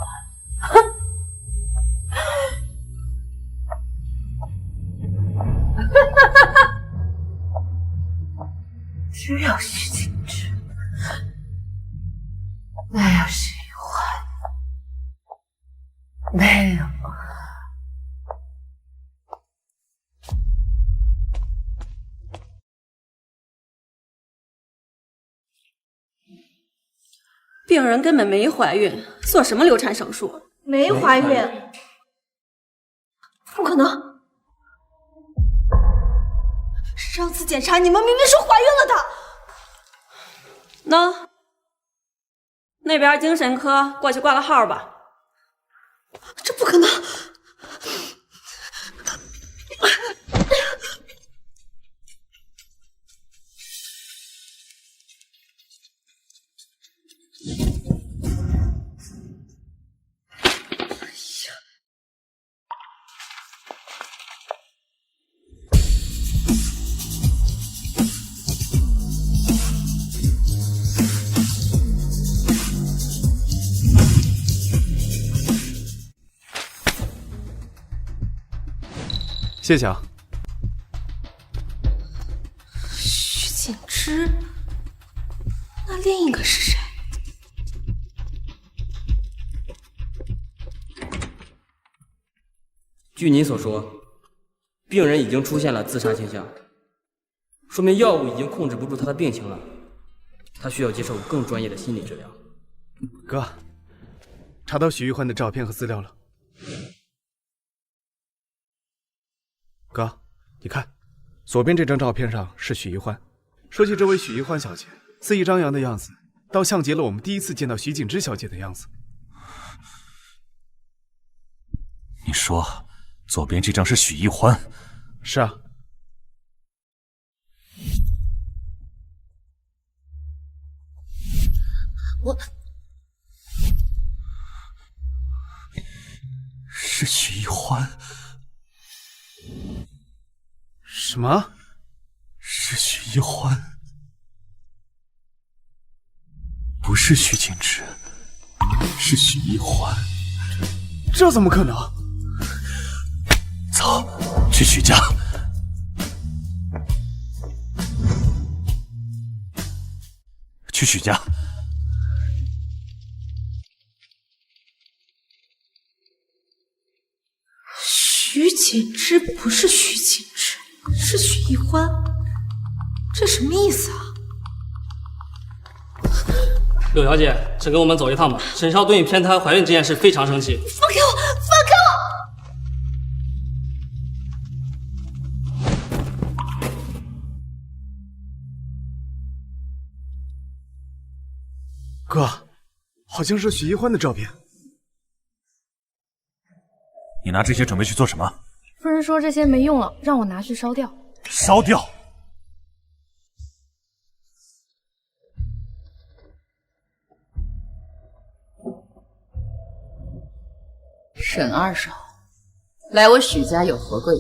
[SPEAKER 6] 只有徐景之，没有徐一欢，没有。
[SPEAKER 9] 病人根本没怀孕，做什么流产手术？
[SPEAKER 12] 没怀孕，不可能！上次检查你们明明是怀孕了的。
[SPEAKER 9] 那边精神科过去挂个号吧。
[SPEAKER 12] 这不可能！
[SPEAKER 2] 谢谢啊。
[SPEAKER 12] 徐景之，那另一个是谁？
[SPEAKER 1] 据你所说，病人已经出现了自杀倾向，说明药物已经控制不住他的病情了，他需要接受更专业的心理治疗。
[SPEAKER 2] 哥，查到许玉欢的照片和资料了。哥，你看，左边这张照片上是许一欢。说起这位许一欢小姐，肆意张扬的样子，倒像极了我们第一次见到徐景之小姐的样子。
[SPEAKER 19] 你说，左边这张是许一欢？
[SPEAKER 2] 是啊。
[SPEAKER 19] 是许一欢。
[SPEAKER 2] 什么？
[SPEAKER 19] 是许一欢，不是徐景之，是许一欢。
[SPEAKER 2] 这怎么可能？
[SPEAKER 19] 走，去许家。去许家。
[SPEAKER 12] 徐景之不是徐景之，是许一欢，这什么意思啊？
[SPEAKER 1] 柳小姐，请跟我们走一趟吧。沈少对你偏瘫怀孕这件事非常生气。
[SPEAKER 12] 放开我！放开
[SPEAKER 2] 我！哥，好像是许一欢的照片。
[SPEAKER 19] 你拿这些准备去做什么？
[SPEAKER 13] 夫人说这些没用了，让我拿去烧掉。
[SPEAKER 19] 烧掉？
[SPEAKER 8] 沈二少，来我许家有何贵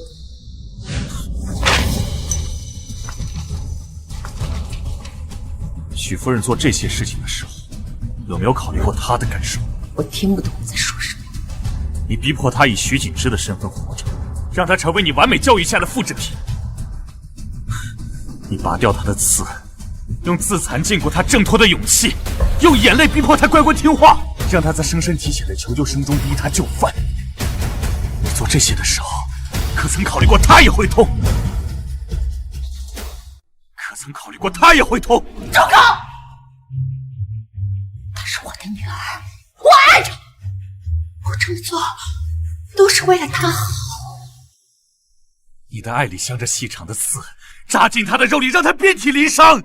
[SPEAKER 8] 干？
[SPEAKER 19] 许夫人做这些事情的时候，有没有考虑过她的感受？
[SPEAKER 8] 我听不懂你在说什么。
[SPEAKER 19] 你逼迫她以徐景之的身份活着，让他成为你完美教育下的复制品。你拔掉他的刺，用自残禁锢他挣脱的勇气，用眼泪逼迫他乖乖听话，让他在声声啼血的求救声中逼他就范。你做这些的时候，可曾考虑过他也会痛？可曾考虑过他也会痛？
[SPEAKER 8] 住口！她是我的女儿，我爱着，我这么做都是为了她好。
[SPEAKER 19] 你的爱里镶着细长的刺，扎进他的肉里，让他遍体鳞伤。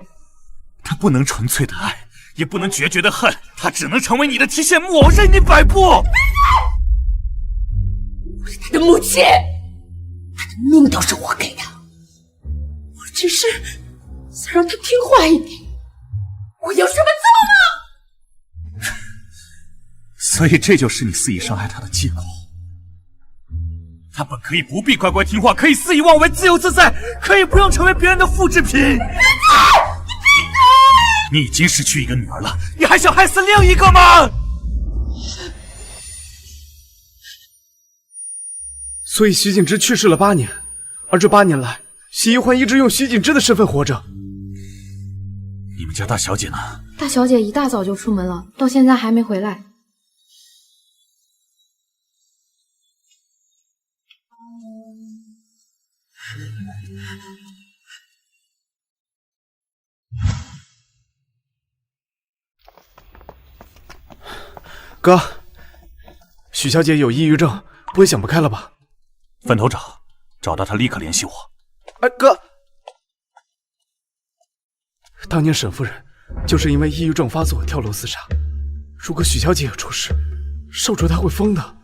[SPEAKER 19] 他不能纯粹的爱，也不能决绝的恨，他只能成为你的提线木偶，任你摆布。我
[SPEAKER 8] 是他的母亲，他的命都是我给的，我只是想让他听话一点。我有什么错吗？
[SPEAKER 19] 所以这就是你肆意伤害他的借口。他本可以不必乖乖听话，可以肆意妄为，自由自在，可以不用成为别人的复制品。你已经失去一个女儿了，你还想害死另一个吗？
[SPEAKER 2] 所以徐锦之去世了8年，而这8年来，许一欢一直用徐锦之的身份活着。
[SPEAKER 19] 你们家大小姐呢？
[SPEAKER 13] 大小姐一大早就出门了，到现在还没回来。
[SPEAKER 2] 哥，许小姐有抑郁症，不会想不开了吧？
[SPEAKER 19] 分头找到她立刻联系我。
[SPEAKER 2] 哎，哥，当年沈夫人就是因为抑郁症发作跳楼自杀。如果许小姐也出事，少主他会疯的。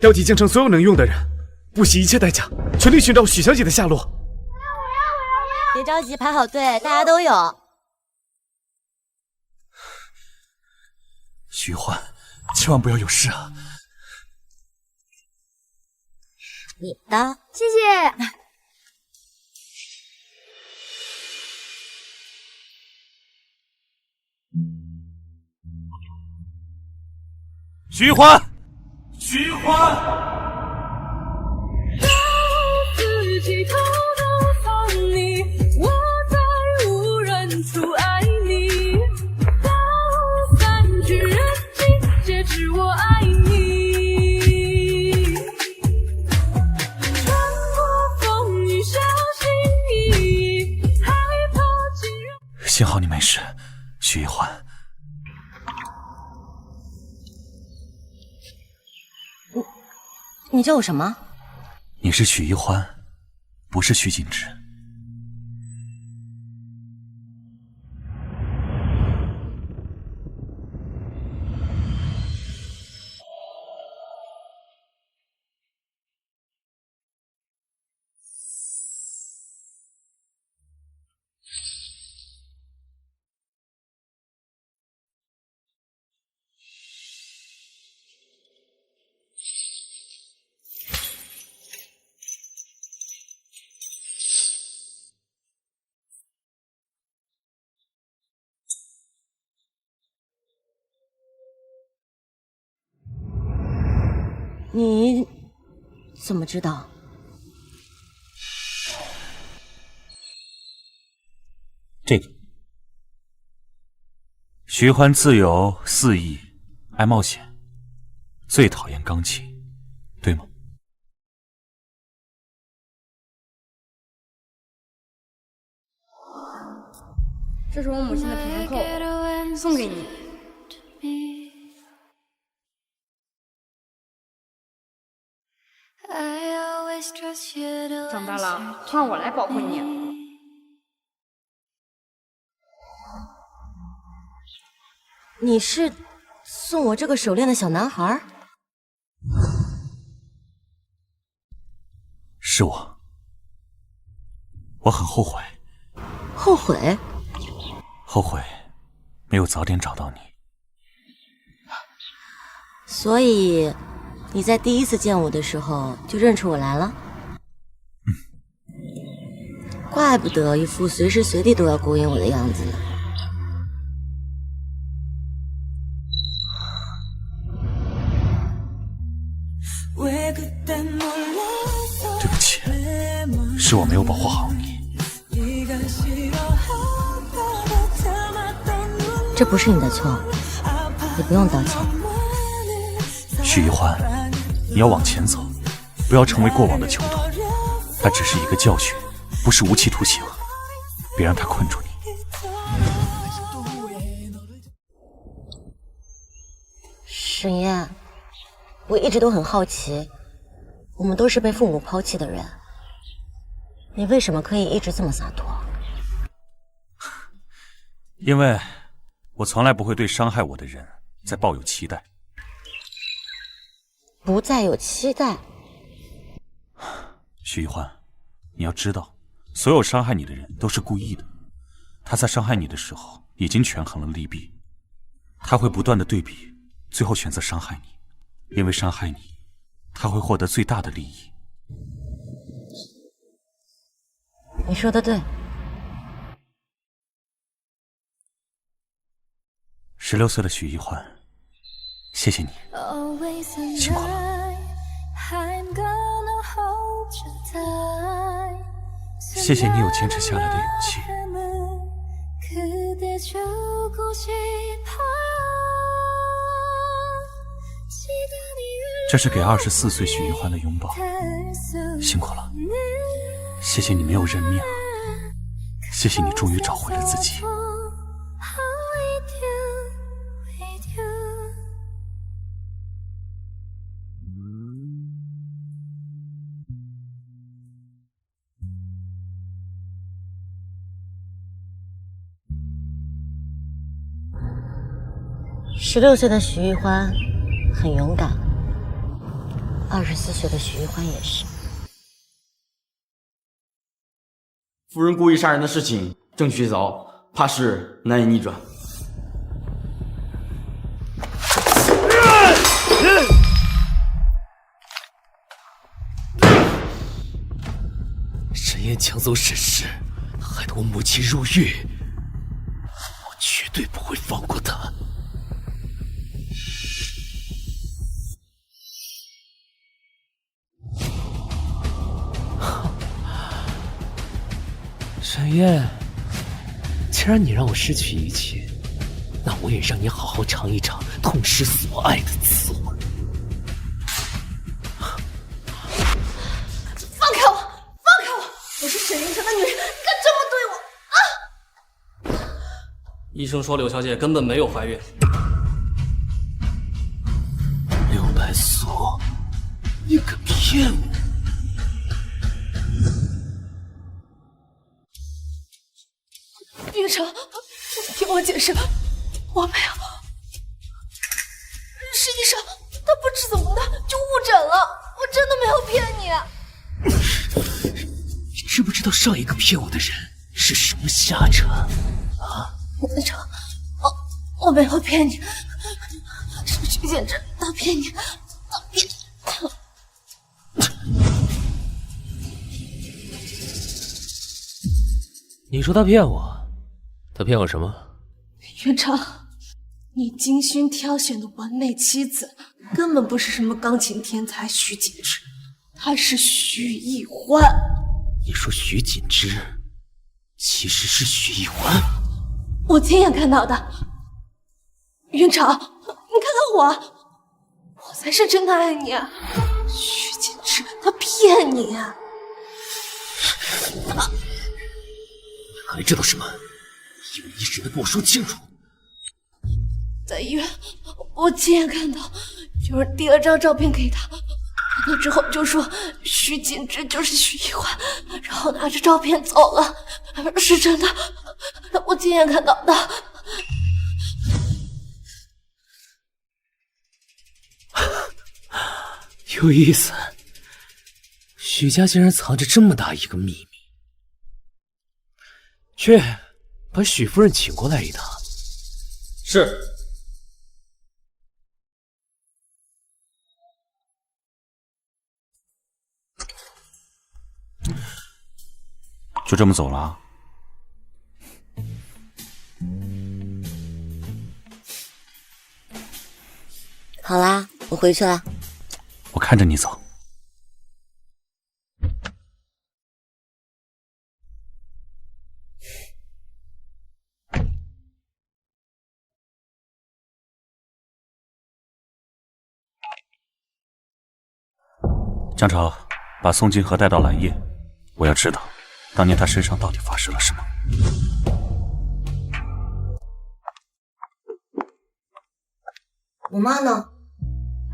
[SPEAKER 2] 调集京城所有能用的人，不惜一切代价，全力寻找许小姐的下落。
[SPEAKER 6] 别着急，排好队，大家都有。
[SPEAKER 19] 徐欢，千万不要有事啊！
[SPEAKER 6] 你的，
[SPEAKER 13] 谢谢。
[SPEAKER 19] 徐欢，徐欢。
[SPEAKER 14] 自己偷偷放你，我在无人处爱你，到散去人尽，皆知我爱你。穿过风雨，小心翼翼，害怕竟然。
[SPEAKER 19] 幸好你没事，徐一欢。
[SPEAKER 6] 你叫我什么？
[SPEAKER 19] 你是许一欢，不是徐锦之。
[SPEAKER 6] 你怎么知道？
[SPEAKER 19] 这个徐欢自由肆意，爱冒险，最讨厌刚气，对吗？
[SPEAKER 13] 这是我母亲的平安扣，送给你。长大了，换我来保护你。
[SPEAKER 6] 你是送我这个手链的小男孩？
[SPEAKER 19] 是我，我很后悔。
[SPEAKER 6] 后悔？
[SPEAKER 19] 后悔没有早点找到你。
[SPEAKER 6] 所以你在第一次见我的时候就认出我来了？怪不得一副随时随地都要勾引我的样子呢。
[SPEAKER 19] 是我没有保护好你。
[SPEAKER 6] 这不是你的错，你不用道歉。
[SPEAKER 19] 许一欢，你要往前走，不要成为过往的囚徒。它只是一个教训，不是无期徒刑，别让它困住你。
[SPEAKER 6] 沈燕，我一直都很好奇，我们都是被父母抛弃的人，你为什么可以一直这么洒脱？
[SPEAKER 19] 因为我从来不会对伤害我的人再抱有期待。
[SPEAKER 6] 不再有期待？
[SPEAKER 19] 许一欢，你要知道，所有伤害你的人都是故意的。他在伤害你的时候已经权衡了利弊，他会不断的对比，最后选择伤害你。因为伤害你，他会获得最大的利益。
[SPEAKER 6] 你说的对。
[SPEAKER 19] 16岁的许一欢，谢谢你，辛苦了。谢谢你有坚持下来的勇气。这是给24岁许一欢的拥抱，辛苦了。谢谢你没有认命，谢谢你终于找回了自己。
[SPEAKER 6] 16岁的许一欢很勇敢，24岁的许一欢也是。
[SPEAKER 1] 夫人故意杀人的事情证据凿，怕是难以逆转。
[SPEAKER 11] 沈燕抢走沈氏，害得我母亲入狱，我绝对不会放过她。沈燕，既然你让我失去一切，那我也让你好好尝一尝痛失所爱的滋味。
[SPEAKER 9] 放开我！放开我！我是沈云城的女人，你敢这么对我啊！
[SPEAKER 1] 医生说柳小姐根本没有怀孕。
[SPEAKER 11] 柳白素，你敢骗我？
[SPEAKER 9] 云城，听我解释，我没有。是医生，他不知怎么的就误诊了，我真的没有骗你。
[SPEAKER 11] 你知不知道上一个骗我的人是什么下场啊？
[SPEAKER 9] 云城，我没有骗你，是徐简之，他骗你，他骗你。
[SPEAKER 11] 你说他骗我？他骗我什么？
[SPEAKER 12] 云城，你精心挑选的完美妻子，根本不是什么钢琴天才徐锦之，她是许一欢。
[SPEAKER 11] 你说徐锦之其实是许一欢？
[SPEAKER 12] 我亲眼看到的。云城，你看看我，我才是真的爱你。徐锦之他骗你。
[SPEAKER 11] 你还知道什么？一五一十的跟我说清楚。
[SPEAKER 12] 在医院，我亲眼看到有人递了张照片给他，看到之后就说徐锦之就是徐一欢，然后拿着照片走了，是真的，我亲眼看到的。
[SPEAKER 11] 有意思，许家竟然藏着这么大一个秘密。去，把许夫人请过来一趟。
[SPEAKER 1] 是。
[SPEAKER 19] 就这么走了啊？
[SPEAKER 6] 好啦，我回去了。
[SPEAKER 19] 我看着你走。江潮，把宋金河带到蓝夜，我要知道当年他身上到底发生了什么。
[SPEAKER 6] 我妈呢？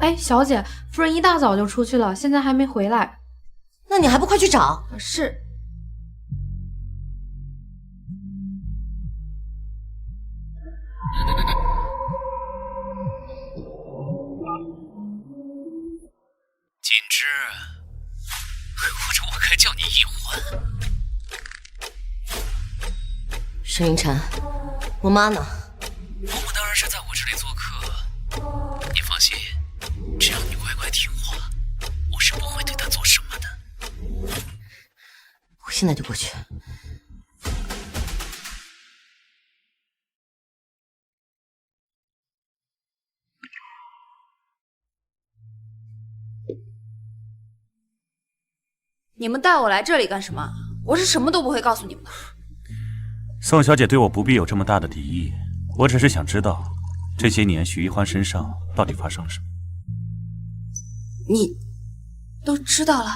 [SPEAKER 13] 哎，小姐，夫人一大早就出去了，现在还没回来。
[SPEAKER 6] 那你还不快去找？
[SPEAKER 13] 是。
[SPEAKER 11] 锦之，或者我该叫你易欢。
[SPEAKER 6] 沈云晨，我妈呢？
[SPEAKER 11] 伯母当然是在我这里做客。你放心，只要你乖乖听话，我是不会对她做什么的。
[SPEAKER 6] 我现在就过去。
[SPEAKER 7] 你们带我来这里干什么？我是什么都不会告诉你们的。
[SPEAKER 19] 宋小姐对我不必有这么大的敌意，我只是想知道，这些年许一欢身上到底发生了什么。
[SPEAKER 7] 你都知道了？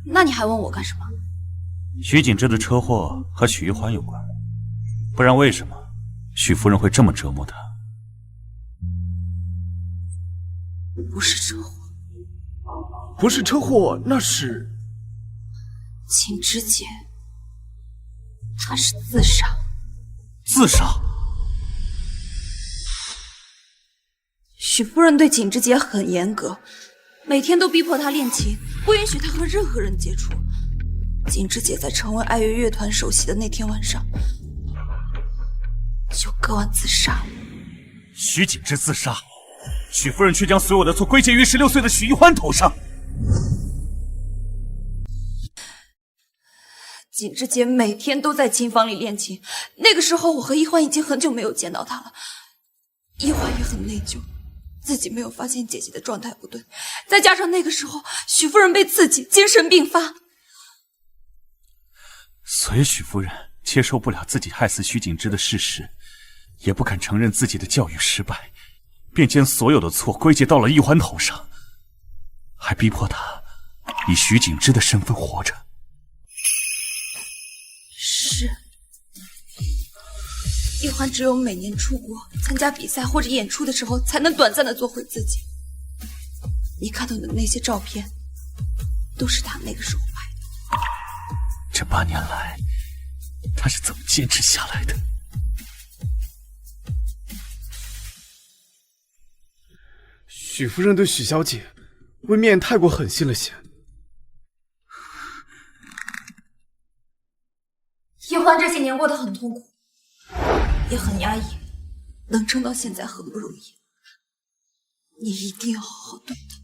[SPEAKER 7] 那你还问我干什么？
[SPEAKER 19] 许景之的车祸和许一欢有关，不然为什么许夫人会这么折磨他？
[SPEAKER 7] 不是车祸。
[SPEAKER 2] 不是车祸，那是
[SPEAKER 7] 景之姐，她是自杀。
[SPEAKER 19] 自杀？
[SPEAKER 7] 许夫人对景之姐很严格，每天都逼迫她练琴，不允许她和任何人接触。景之姐在成为爱乐乐团首席的那天晚上，就割腕自杀了。
[SPEAKER 19] 许景之自杀，许夫人却将所有的错归结于16岁的许一欢头上。
[SPEAKER 7] 景之姐每天都在琴房里练琴，那个时候我和一欢已经很久没有见到她了。一欢也很内疚，自己没有发现姐姐的状态不对，再加上那个时候许夫人被刺激，精神病发，
[SPEAKER 19] 所以许夫人接受不了自己害死许景之的事实，也不肯承认自己的教育失败，便将所有的错归结到了一欢头上，还逼迫他以许景之的身份活着。
[SPEAKER 7] 是，一欢只有每年出国参加比赛或者演出的时候，才能短暂的做回自己。你看到的那些照片，都是他那个时候拍的。
[SPEAKER 19] 这8年来，他是怎么坚持下来的？
[SPEAKER 2] 许夫人对许小姐，未免太过狠心了些。
[SPEAKER 7] 一欢这些年过得很痛苦，也很压抑，能撑到现在很不容易。你一定要好好对他。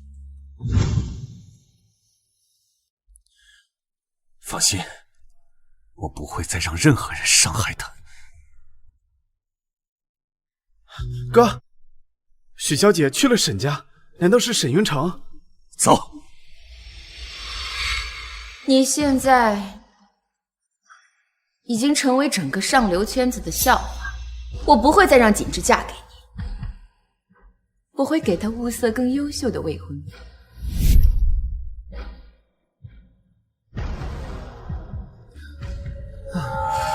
[SPEAKER 19] 放心，我不会再让任何人伤害他。
[SPEAKER 2] 哥，许小姐去了沈家，难道是沈云城？
[SPEAKER 19] 走。
[SPEAKER 8] 你现在已经成为整个上流圈子的笑话，我不会再让景之嫁给你，我会给她物色更优秀的未婚夫。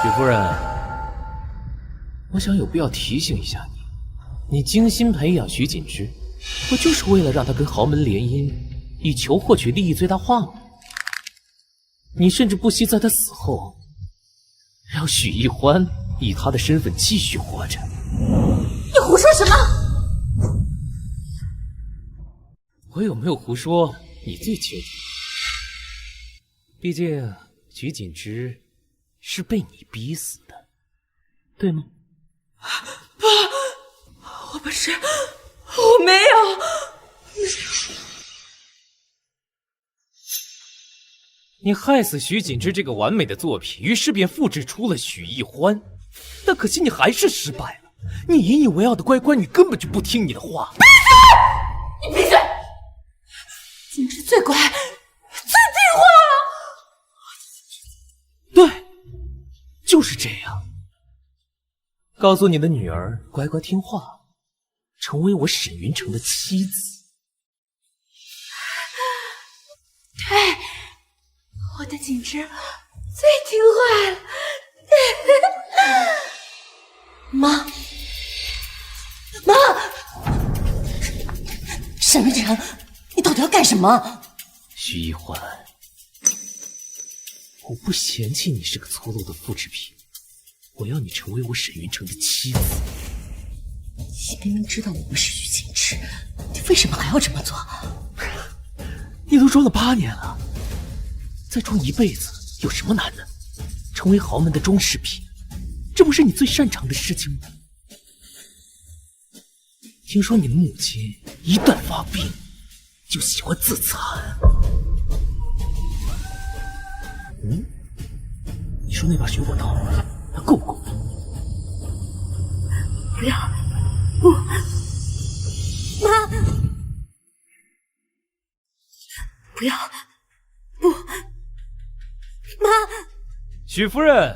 [SPEAKER 11] 许夫人，我想有必要提醒一下你，你精心培养许锦之，不就是为了让他跟豪门联姻，以求获取利益最大化吗？你甚至不惜在他死后，让许一欢以他的身份继续活着。
[SPEAKER 7] 你胡说什么？
[SPEAKER 11] 我有没有胡说，你最确定。毕竟许锦之是被你逼死的，对吗？
[SPEAKER 7] 不，我不是，我没有。
[SPEAKER 11] 你害死许锦之这个完美的作品，于是便复制出了许一欢，但可惜你还是失败了。你引以为傲的乖乖女根本就不听你的话。
[SPEAKER 7] 你闭嘴！锦之最乖，最听话了。
[SPEAKER 11] 对，就是这样。告诉你的女儿乖乖听话，成为我沈云城的妻子。
[SPEAKER 22] 对，我的景之最听话了。
[SPEAKER 6] 妈，沈云城，你到底要干什么？
[SPEAKER 11] 徐一欢，我不嫌弃你是个粗陋的复制品，我要你成为我沈云城的妻子。
[SPEAKER 6] 你明明知道我不是徐景之，你为什么还要这么做？
[SPEAKER 11] 你都装了8年了，再装一辈子有什么难的？成为豪门的装饰品，这不是你最擅长的事情吗？听说你的母亲一旦发病，就喜欢自残。你说那把水果刀，它够不够？
[SPEAKER 22] 不要，不，妈，不要，不，妈。
[SPEAKER 11] 许夫人，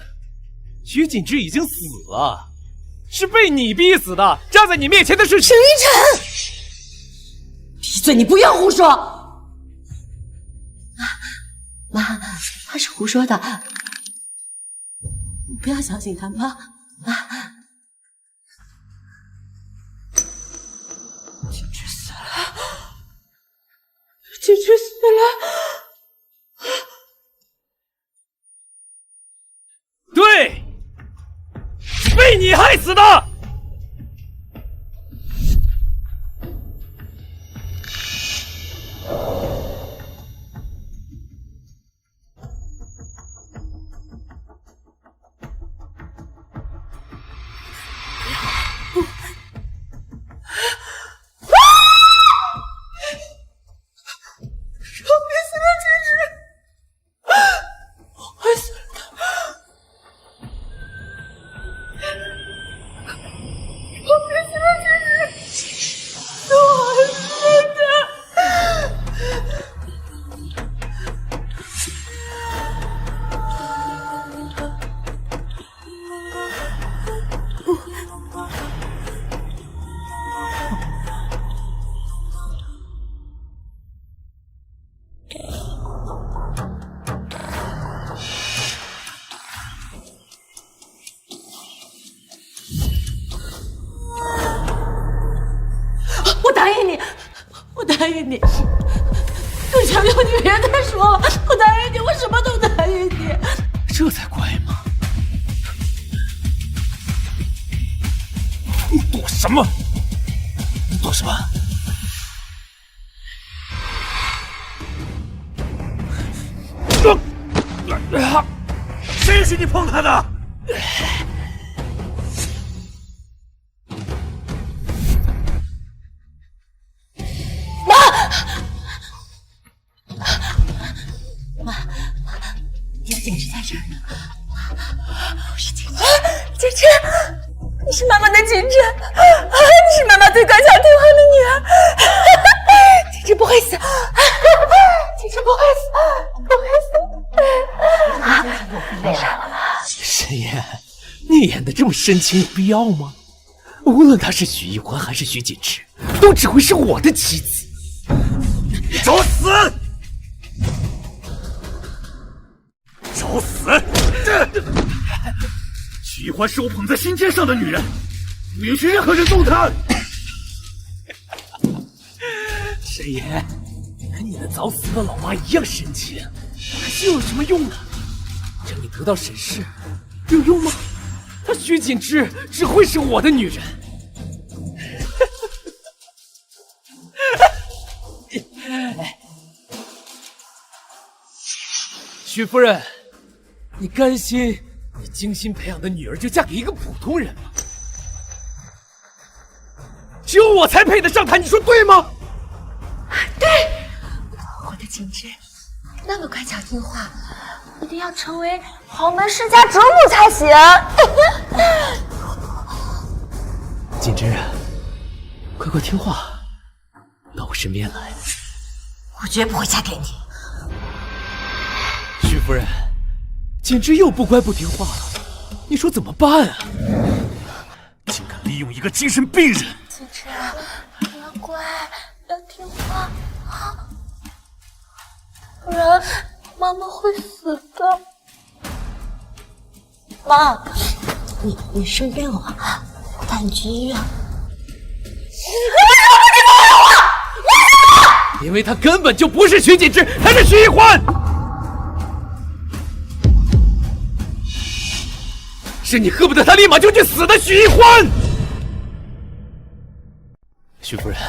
[SPEAKER 11] 徐锦之已经死了，是被你逼死的。站在你面前的是
[SPEAKER 6] 沈云城。闭嘴！你不要胡说。妈，他是胡说的，你不要相信他，妈。景之死了，景之死了。
[SPEAKER 11] 对，是被你害死的。
[SPEAKER 9] 我答应你，更想要你别再说了。我答应你，我什么都答应你。
[SPEAKER 11] 这才怪吗？你躲什么？你躲什么？
[SPEAKER 19] 谁许你碰他的？
[SPEAKER 6] 景之在这儿呢，不是景之，景之，你是妈妈的景之，你是妈妈最乖巧听话的女儿，景之不会死，景之不会死，不会死，没事了吧？
[SPEAKER 11] 沈岩，你演的这么深情，有必要吗？无论她是许一欢还是徐锦之，都只会是我的妻子。
[SPEAKER 19] 找死！找死！许一欢是我捧在心尖上的女人，不允许任何人动她。
[SPEAKER 11] 沈岩，跟你的早死的老妈一样深情，还心有什么用呢？让你得到沈氏有用吗？她徐锦之只会是我的女人。许夫人，你甘心你精心培养的女儿就嫁给一个普通人吗？只有我才配得上她，你说对吗？
[SPEAKER 22] 对，我的景之那么乖巧听话，一定要成为豪门世家主母才行。
[SPEAKER 11] 锦之，快快听话，到我身边来。
[SPEAKER 6] 我绝不会嫁给你。
[SPEAKER 11] 许夫人，锦之又不乖不听话了，你说怎么办啊？
[SPEAKER 19] 竟敢利用一个精神病人！
[SPEAKER 22] 景之，你要乖，要听话啊！
[SPEAKER 9] 不然妈妈会死的。
[SPEAKER 6] 妈，你生病了，我带你去医院。
[SPEAKER 11] 因为他根本就不是徐锦之，他是徐一欢。是你恨不得他立马就去死的徐一欢。徐夫人，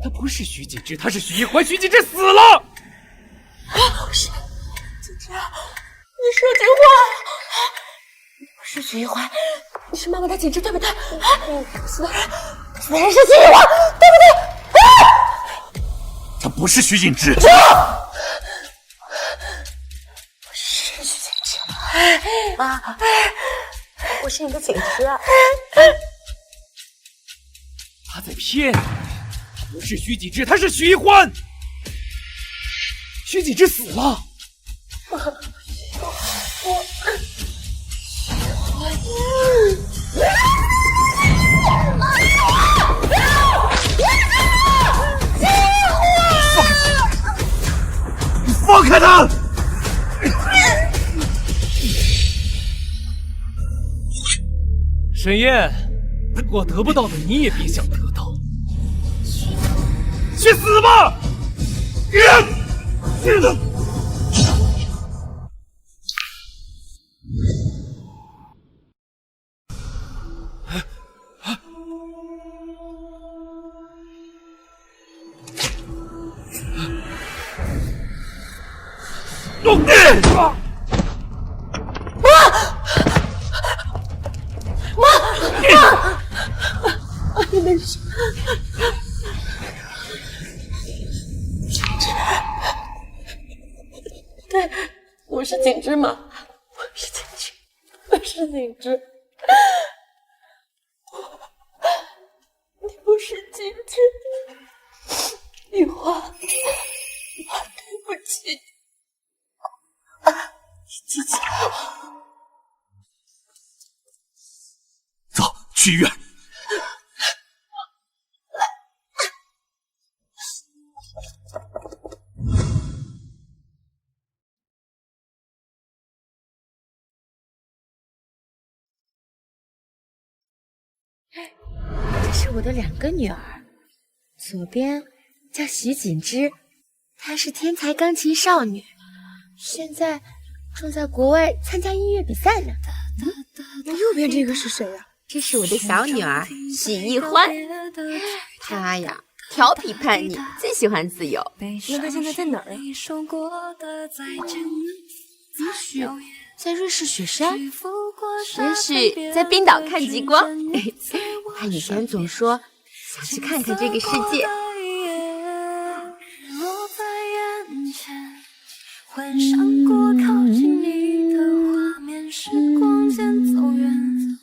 [SPEAKER 11] 他不是徐锦之，他是徐一欢。徐锦之死了。
[SPEAKER 9] 不是，锦之，你说句话。你不是徐一欢，你是妈妈的锦之，对不对？死的人是徐一欢，对不对？
[SPEAKER 19] 他不是徐锦之。
[SPEAKER 9] 不是徐锦之。妈，我是你的锦之啊。
[SPEAKER 11] 他在骗你，不是徐锦之，他是徐一欢。徐锦之死了。
[SPEAKER 19] 放开他！
[SPEAKER 11] 沈燕，我得不到的你也别想得到。去死吧！
[SPEAKER 9] 你没事。对，我是锦之嘛，我是锦之。你不是锦之，一花，对不起。锦之，
[SPEAKER 19] 走，去医院。
[SPEAKER 8] 这是我的2个女儿，左边叫徐锦之，她是天才钢琴少女，现在正在国外参加音乐比赛呢。
[SPEAKER 21] 右边这个是谁呀？
[SPEAKER 8] 这是我的小女儿许一欢，她呀调皮叛逆，最喜欢自由。
[SPEAKER 21] 那她现在在哪儿呀？
[SPEAKER 8] 也许在瑞士雪山，也许在冰岛看极光。她以前总说想去看看这个世界。
[SPEAKER 14] 幻想过靠近你的画面，时光间走远，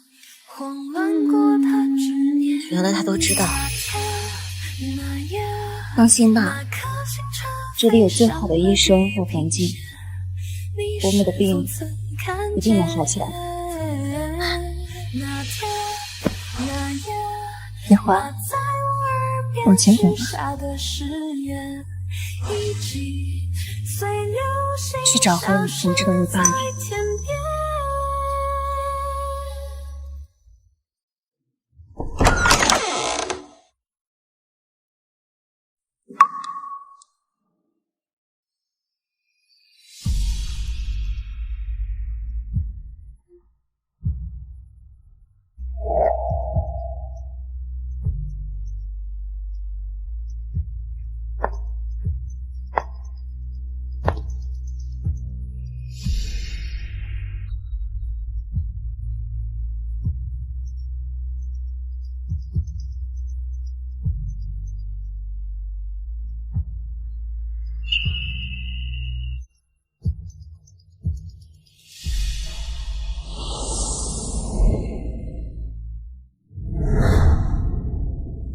[SPEAKER 14] 慌乱过他执念。
[SPEAKER 6] 原来他都知道。
[SPEAKER 5] 放心吧，这里有最好的医生和环境，伯母的病一定能好起来。一花，往前走吧，去找回你停滞的日八年。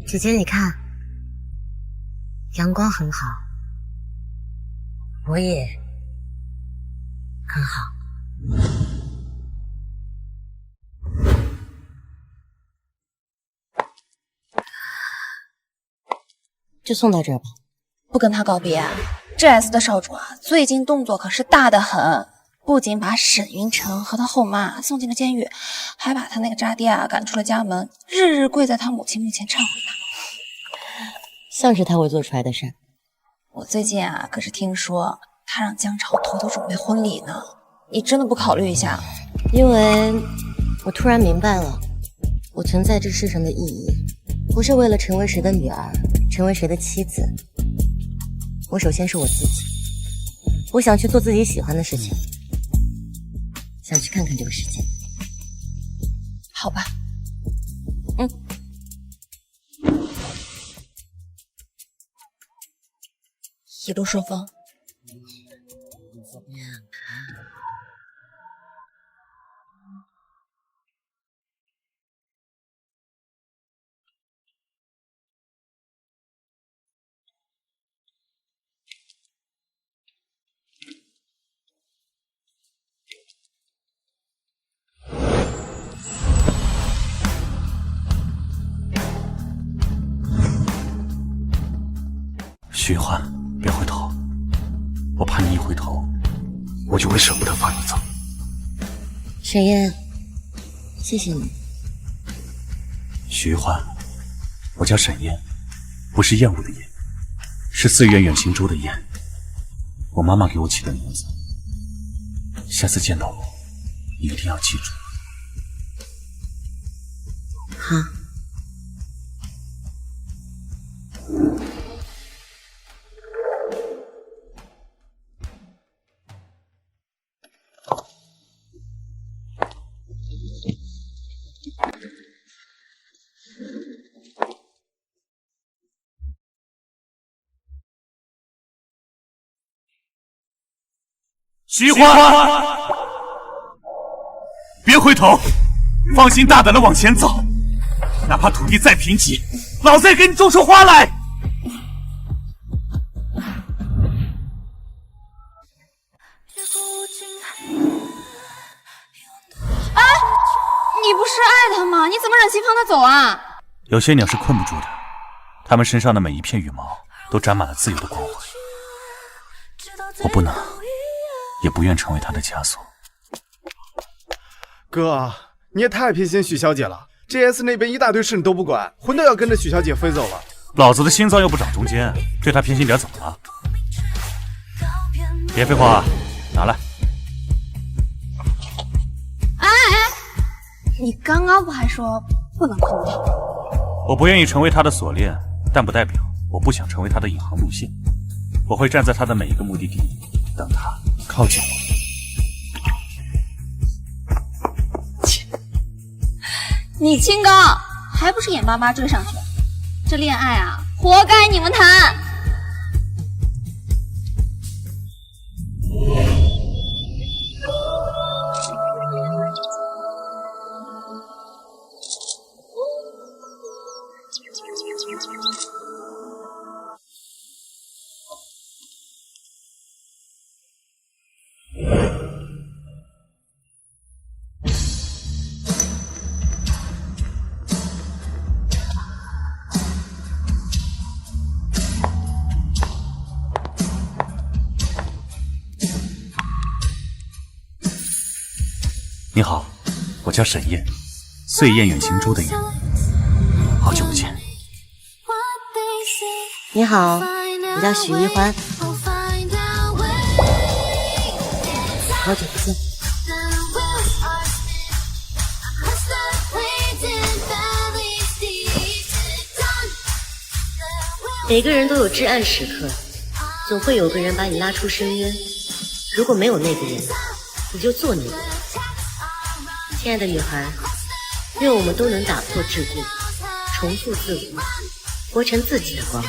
[SPEAKER 6] 姐姐，你看，阳光很好，我也很好。就送到这儿吧。
[SPEAKER 5] 不跟他告别啊？
[SPEAKER 7] 这 S 的少主啊，最近动作可是大得很，不仅把沈云城和他后妈送进了监狱，还把他那个渣爹啊赶出了家门，日日跪在他母亲面前忏悔他。
[SPEAKER 6] 像是他会做出来的事。
[SPEAKER 7] 我最近啊，可是听说他让姜潮偷偷准备婚礼呢，你真的不考虑一下？
[SPEAKER 6] 因为我突然明白了，我存在这世上的意义，不是为了成为谁的女儿，成为谁的妻子。我首先是我自己，我想去做自己喜欢的事情，想去看看这个世界。
[SPEAKER 7] 好吧，一路顺风。
[SPEAKER 19] 徐欢，别回头，我怕你一回头，我就会舍不得放你走。
[SPEAKER 6] 沈烟，谢谢你。
[SPEAKER 19] 徐欢，我叫沈烟，不是厌恶的厌，是岁月远行舟的燕，我妈妈给我起的名字。下次见到我，你一定要记住。
[SPEAKER 6] 好。
[SPEAKER 19] 徐欢，别回头，放心大胆的往前走，哪怕土地再贫瘠，老子也给你种出花来。
[SPEAKER 7] 哎，你不是爱他吗？你怎么忍心放他走啊？
[SPEAKER 19] 有些鸟是困不住的，它们身上的每一片羽毛都沾满了自由的光辉。我不能，也不愿成为他的枷锁。
[SPEAKER 2] 哥，你也太偏心许小姐了。GS 那边一大堆事你都不管，魂都要跟着许小姐飞走了。
[SPEAKER 19] 老子的心脏又不长中间，对他偏心点怎么了？别废话，拿来。
[SPEAKER 7] 哎，你刚刚不还说不能碰他？
[SPEAKER 19] 我不愿意成为他的锁链，但不代表我不想成为他的引航路线。我会站在他的每一个目的地，等他靠近我。
[SPEAKER 7] 你清高，还不是眼巴巴追上去？这恋爱啊，活该你们谈。
[SPEAKER 19] 你好，我叫沈燕，岁雁远行舟的雁，好久不见。
[SPEAKER 6] 你好，我叫许一欢，好久不见。每个人都有至暗时刻，总会有个人把你拉出深渊。如果没有那个人，你就做那个人。亲爱的女孩，愿我们都能打破桎梏，重塑自我，活成自己的光。